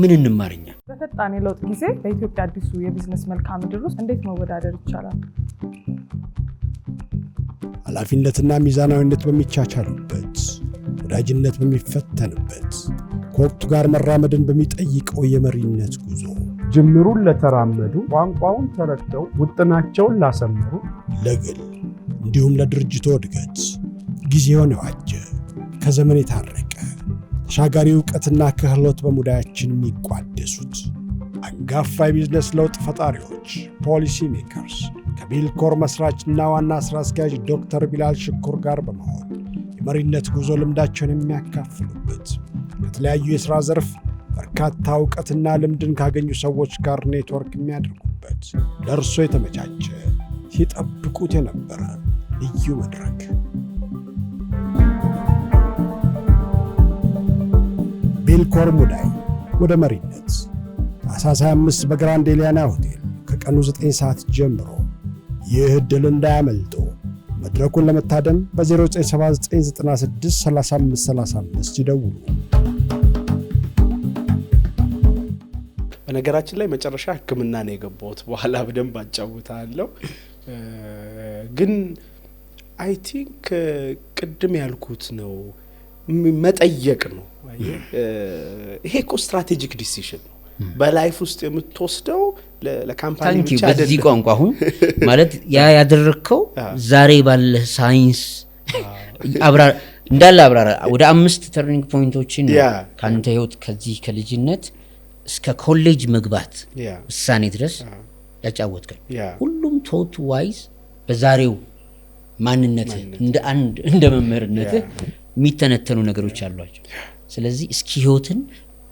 ምን እንማርኛ በፈጣን የለውጥ ጊዜ በኢትዮጵያ አዲሱ የቢዝነስ መልካም ምድር ውስጥ እንዴት መወዳደር ይቻላል ኃላፊነትና ሚዛናዊነት በሚቻቻሉበት ወዳጅነት በሚፈተንበት ከወቅቱ ጋር መራመድን በሚጠይቀው የመሪነት ጉዞ ጅምሩን ለተራመዱ ቋንቋውን ተረድተው ውጥናቸውን ላሰመሩ ለግል እንዲሁም ለድርጅቱ እድገት ጊዜውን የዋጀ ከዘመን የታረቀ ተሻጋሪ ዕውቀትና ክህሎት በሙዳያችን የሚቋደሱት አንጋፋ የቢዝነስ ለውጥ ፈጣሪዎች ፖሊሲ ሜከርስ ከቢልኮር መስራችና ዋና ስራ አስኪያጅ ዶክተር ቢላል ሽኩር ጋር በመሆን የመሪነት ጉዞ ልምዳቸውን የሚያካፍሉበት ከተለያዩ የሥራ ዘርፍ በርካታ ዕውቀትና ልምድን ካገኙ ሰዎች ጋር ኔትወርክ የሚያደርጉበት ለእርሶ የተመቻቸ ሲጠብቁት የነበረ ልዩ መድረክ ቢልኮር ሙዳይ ወደ መሪነት ታኅሳስ 25 በግራንድ ኤሊያና ሆቴል ከቀኑ 9 ሰዓት ጀምሮ ይህ ዕድል እንዳያመልጦ መድረኩን ለመታደም በ0979963535 ይደውሉ በነገራችን ላይ መጨረሻ ህክምና ነው የገባሁት በኋላ በደንብ አጫውታለሁ ግን አይ ቲንክ ቅድም ያልኩት ነው መጠየቅ ነው ይሄ እኮ ስትራቴጂክ ዲሲዥን ነው በላይፍ ውስጥ የምትወስደው ለካምፓኒ ብቻ አይደለም በዚህ ቋንቋ አሁን ማለት ያ ያደረከው ዛሬ ባለ ሳይንስ አብራራ ወደ 5 ተርኒንግ ፖይንቶችን ካንተ ህይወት ከዚህ ከልጅነት እስከ ኮሌጅ መግባት ውሳኔ ድረስ ያጫወትከው ሁሉም ቶት ዋይዝ በዛሬው ማንነት እንደ መምህርነት የሚተነተኑ ነገሮች አሏቸው ስለዚህ እስኪ ህይወትን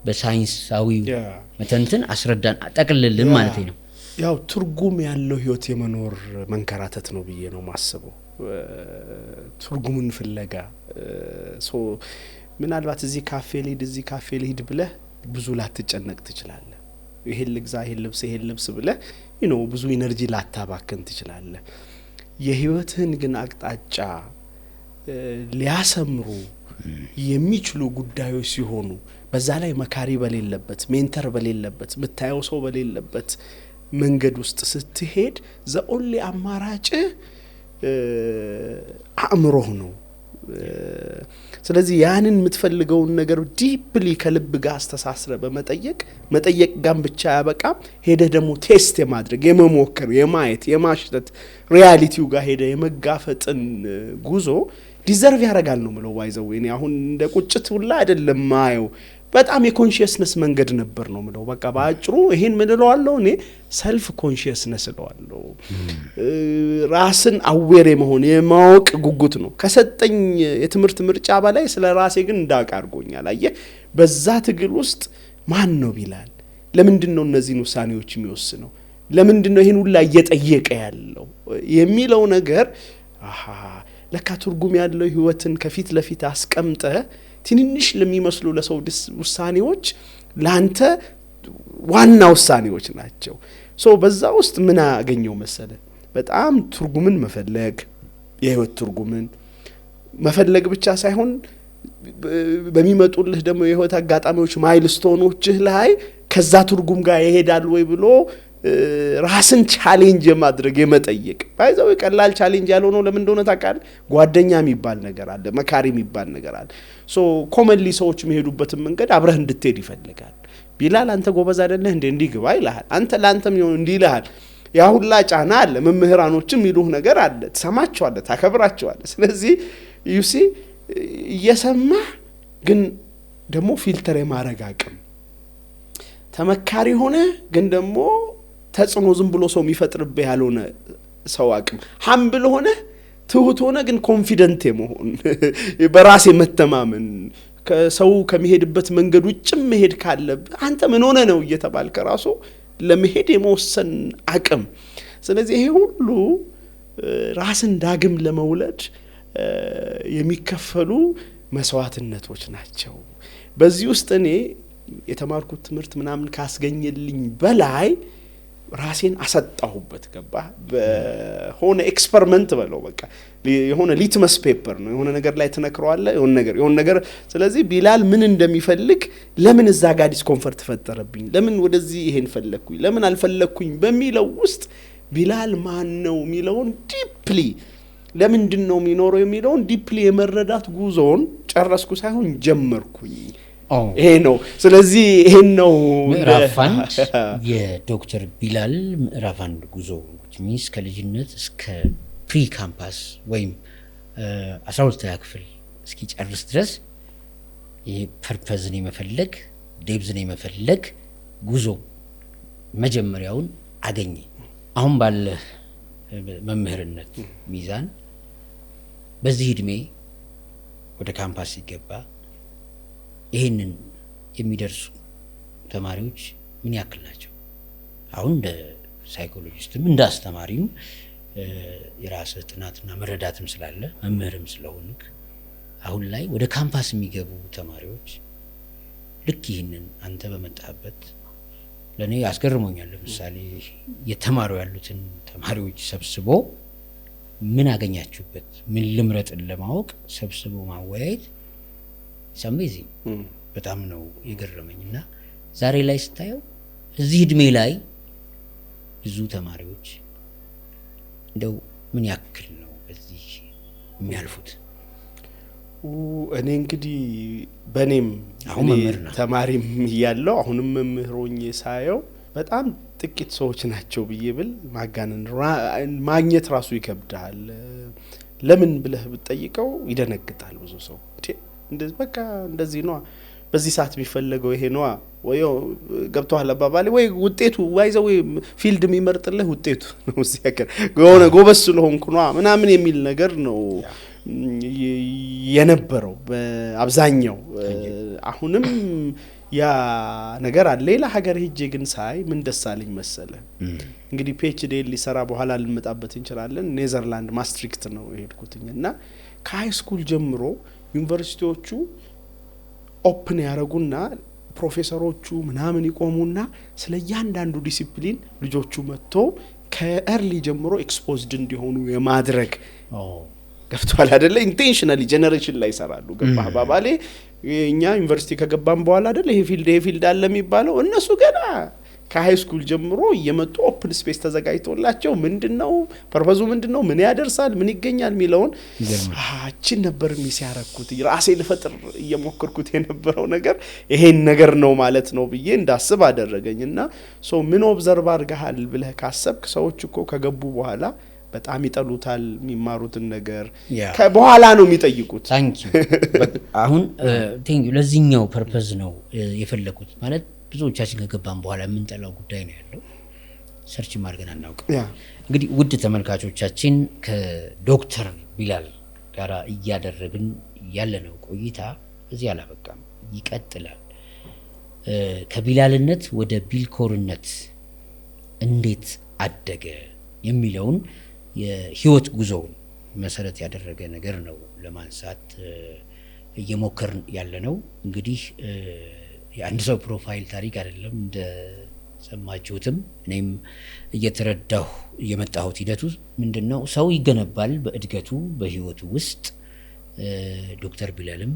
በሳይንሳዊ መተንተን አስረዳን አጠቅልልን ማለት ነው ያው ትርጉም ያለው ህይወት የመኖር መንከራተት ነው ብዬ ነው ማስበው ትርጉምን ፍለጋ ምናልባት እዚህ ካፌ ልሂድ ብለህ ብዙ ላትጨነቅ ትችላለህ ይሄን ልግዛ ይሄን ልብስ ብለህ ብዙ ኢነርጂ ላታባክን ትችላለህ የህይወትህን ግን አቅጣጫ ሊያሰምሩ የሚችሉ ጉዳዮች ሲሆኑ በዛ ላይ መካሪ በሌለበት ሜንተር በሌለበት ምታየው ሰው በሌለበት መንገድ ውስጥ ስትሄድ ዘኦንሊ አማራጭ አእምሮህ ነው ስለዚህ ያንን የምትፈልገውን ነገር ዲፕሊ ከልብ ጋር አስተሳስረ መጠየቅ ጋር ብቻ ያበቃም ሄደህ ደግሞ ቴስት የማድረግ የመሞከር የማየት የማሽተት ሪያሊቲው ጋር ሄደህ የመጋፈጥን ጉዞ ዲዘርቭ ያደርጋል ነው ምለው ባይዘው እኔ አሁን እንደ ቁጭት ሁላ አይደለም ማየው በጣም የኮንሺየስነስ መንገድ ነበር ነው ምለው በቃ ባጭሩ ይሄን ምን እለዋለሁ እኔ ሰልፍ ኮንሺየስነስ እለዋለሁ ራስን አዌር የመሆን የማወቅ ጉጉት ነው ከሰጠኝ የትምህርት ምርጫ በላይ ስለ ራሴ ግን እንዳውቅ አድርጎኛል አየህ በዛ ትግል ውስጥ ማን ነው ቢላል ለምንድነው እነዚህን ውሳኔዎች የሚወስነው ለምንድነው ይሄን ሁላ እየጠየቀ ያለው የሚለው ነገር ለካ ትርጉም ያለው ህይወትን ከፊት ለፊት አስቀምጠ ትንንሽ ለሚመስሉ ለሰው ውሳኔዎች ላንተ ዋና ውሳኔዎች ናቸው በዛ ውስጥ ምን አገኘው መሰለ በጣም ትርጉምን መፈለግ የህይወት ትርጉምን መፈለግ ብቻ ሳይሆን በሚመጡልህ ደግሞ የህይወት አጋጣሚዎች ማይልስቶኖችህ ላይ ከዛ ትርጉም ጋር ይሄዳል ወይ ብሎ ራስን ቻሌንጅ የማድረግ የመጠየቅ ባይዘው ቀላል ቻሌንጅ ያልሆነው ለምን እንደሆነ ታውቃለህ ጓደኛ የሚባል ነገር አለ መካሪ የሚባል ነገር አለ ኮመንሊ ሰዎች የሚሄዱበትን መንገድ አብረህ እንድትሄድ ይፈልጋል ቢላል አንተ ጎበዝ አይደለህ እንዴ ግባ ይልሃል አንተ ላንተም ይሁን እንዲህ ይልሃል ያ ሁላ ጫና አለ መምህራኖችም ይሉህ ነገር አለ ትሰማቸዋለህ ታከብራቸዋለህ ስለዚህ ዩሲ እየሰማህ ግን ደግሞ ፊልተር የማድረግ አቅም ተመካሪ ሆነ ግን ደግሞ ተጽኖ ዝም ብሎ ሰው የሚፈጥርብህ ያልሆነ ሰው አቅም ሀምብል ሆነ ትሁት ሆነ ግን ኮንፊደንት የመሆን በራስ መተማመን ከሰው ከመሄድበት መንገድ ውጭም መሄድ ካለብህ አንተ ምን ሆነ ነው እየተባልከ ራሱ ለመሄድ የመወሰን አቅም ስለዚህ ይሄ ሁሉ ራስን ዳግም ለመውለድ የሚከፈሉ መስዋዕትነቶች ናቸው በዚህ ውስጥ እኔ የተማርኩት ትምህርት ምናምን ካስገኘልኝ በላይ ራሴን አሰጣሁበት ገባ በሆነ ኤክስፐሪመንት በለው በቃ የሆነ ሊትመስ ፔፐር ነው የሆነ ነገር ላይ ተነክሯል የሆነ ነገር ስለዚህ ቢላል ምን እንደሚፈልግ ለምን እዛ ጋር ዲስኮምፎርት ፈጠረብኝ ለምን ወደዚህ ይሄን ፈለኩኝ ለምን አልፈለኩኝ በሚለው ውስጥ ቢላል ማን ነው የሚለውን ዲፕሊ ለምንድነው የሚኖረው የሚለውን ዲፕሊ የመረዳት ጉዞን ጨረስኩ ሳይሆን ጀመርኩኝ ይሄ ነው ስለዚህ ይሄን ነው ምዕራፍ 1 የዶክተር ቢላል ምዕራፍ 1 ጉዞ ሚስ ከልጅነት እስከ ፕሪ ካምፓስ ወይም 12ኛ ክፍል እስኪ ጨርስ ድረስ ይሄ ፐርፐዝን የመፈለግ ዴብዝን የመፈለግ ጉዞ መጀመሪያውን አገኘ አሁን ባለ መምህርነት ሚዛን በዚህ እድሜ ወደ ካምፓስ ሲገባ ይሄንን የሚደርሱ ተማሪዎች ምን ያክል ናቸው አሁን እንደ ሳይኮሎጂስትም እንደ አስተማሪም የራስህ ጥናትና መረዳትም ስላለ መምህርም ስለሆንክ አሁን ላይ ወደ ካምፓስ የሚገቡ ተማሪዎች ልክ ይሄንን አንተ በመጣበት ለኔ ያስገርሞኛል ለምሳሌ የተማሩ ያሉትን ተማሪዎች ሰብስቦ ምን አገኛችሁበት ምን ልምረጥን ለማወቅ ሰብስቦ ማወያየት ሰምዚ በጣም ነው የገረመኝና ዛሬ ላይ ስታየው እዚህ እድሜ ላይ ብዙ ተማሪዎች እንደው ምን ያክል ነው በዚህ የሚያልፉት እኔ እንግዲህ በኔም አሁን ተማሪም ያለው አሁንም መምህሮኝ ሳየው በጣም ጥቂት ሰዎች ናቸው ብዬብል ማጋነን ማግኘት ራሱ ይከብዳል ለምን ብለህ ብትጠይቀው ይደነግጣል ብዙ ሰው እንደዚህ በቃ እንደዚህ ነው በዚህ ሰዓት የሚፈልገው ይሄ ነው ወይ ገብቷል አባባሌ ወይ ውጤቱ ዋይዘው ፊልድ የሚመርጥልህ ውጤቱ ነው ሲያከር ጎነ ጎበስ ስለሆንኩ ነው ምናምን የሚል ነገር ነው የነበረው በአብዛኛው አሁንም ያ ነገር አለ ሌላ ሀገር ሄጄ ግን ሳይ ምን ደሳለኝ መሰለ እንግዲህ ፒኤችዲ ሊሰራ በኋላ ልንመጣበት እንችላለን ኔዘርላንድ ማስትሪክት ነው የሄድኩትኝና ከሃይ ስኩል ጀምሮ ዩኒቨርሲቲዎቹ ኦፕን ያረጉና ፕሮፌሰሮቹ ምናምን ይቆሙና ስለያንዳንዱ ዲሲፕሊን ልጆቹ መጥቶ ከኤርሊ ጀምሮ ኤክስፖዝድ እንዲሆኑ የማድረግ ገፍቷል አይደለ ኢንቴንሽናሊ ጀነሬሽን ላይ ይሰራሉ ገባህ ባባሌ እኛ ዩኒቨርሲቲ ከገባን በኋላ አይደለ ይሄ ፊልድ አለ የሚባለው እነሱ ገና ከሃይ ስኩል ጀምሮ እየመጡ ኦፕን ስፔስ ተዘጋጅቶላቸው ምንድነው ፐርፐዙ ምንድነው ምን ያደርሳል ምን ይገኛል ሚለውን አችን ነበር የሚያረኩት ራሴ ልፈጥር እየሞከርኩት የነበረው ነገር ይሄን ነገር ነው ማለት ነው ብዬ እንዳስብ አደረገኝና ሶ ምን ኦብዘርቭ አድርገሃል ብለህ ካሰብክ ሰዎች እኮ ከገቡ በኋላ በጣም ይጠሉታል የሚማሩትን ነገር ከበኋላ ነው የሚጠይቁት ታንኪዩ አሁን ቴንኪዩ ለዚህኛው ፐርፐዝ ነው የፈለኩት ማለት ብዙዎቻችን ከገባን በኋላ የምንጠላው ጉዳይ ነው ያለው ሰርች ማድረግን አናውቅም እንግዲህ ውድ ተመልካቾቻችን ከዶክተር ቢላል ጋር እያደረግን ያለነው ቆይታ እዚህ አላበቃም ይቀጥላል ከቢላልነት ወደ ቢልኮርነት እንዴት አደገ የሚለውን የህይወት ጉዞውን መሰረት ያደረገ ነገር ነው ለማንሳት እየሞከርን ያለነው እንግዲህ የአንድ ሰው ፕሮፋይል ታሪክ አይደለም እንደ ሰማችሁትም እኔም እየተረዳሁ የመጣሁት ሂደቱ ምንድነው ሰው ይገነባል በእድገቱ በህይወቱ ውስጥ ዶክተር ቢላልም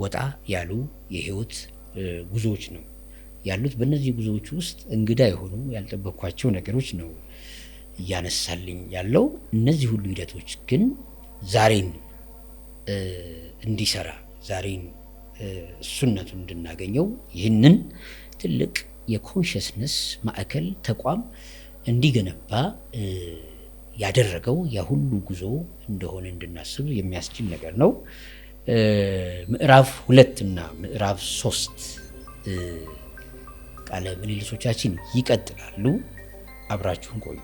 ወጣ ያሉ የህይወት ጉዞዎች ነው ያሉት በእነዚህ ጉዞዎች ውስጥ እንግዳ የሆኑ ያልጠበቅኳቸው ነገሮች ነው ያነሳልኝ ያለው እነዚህ ሁሉ ሂደቶች ግን ዛሬን እንዲሰራ ዛሬን ሱነቱን እንድናገኘው ይህንን ትልቅ የኮንሽስነስ ማዕከል ተቋም እንዲገነባ ያደረገው ያ ሁሉ ጉዞ እንደሆነ እንድናስብ የሚያስችል ነገር ነው ምዕራፍ 2 እና ምዕራፍ 3 ቃለ ምልልሶቻችን ይቀጥላሉ አብራችሁን ቆዩ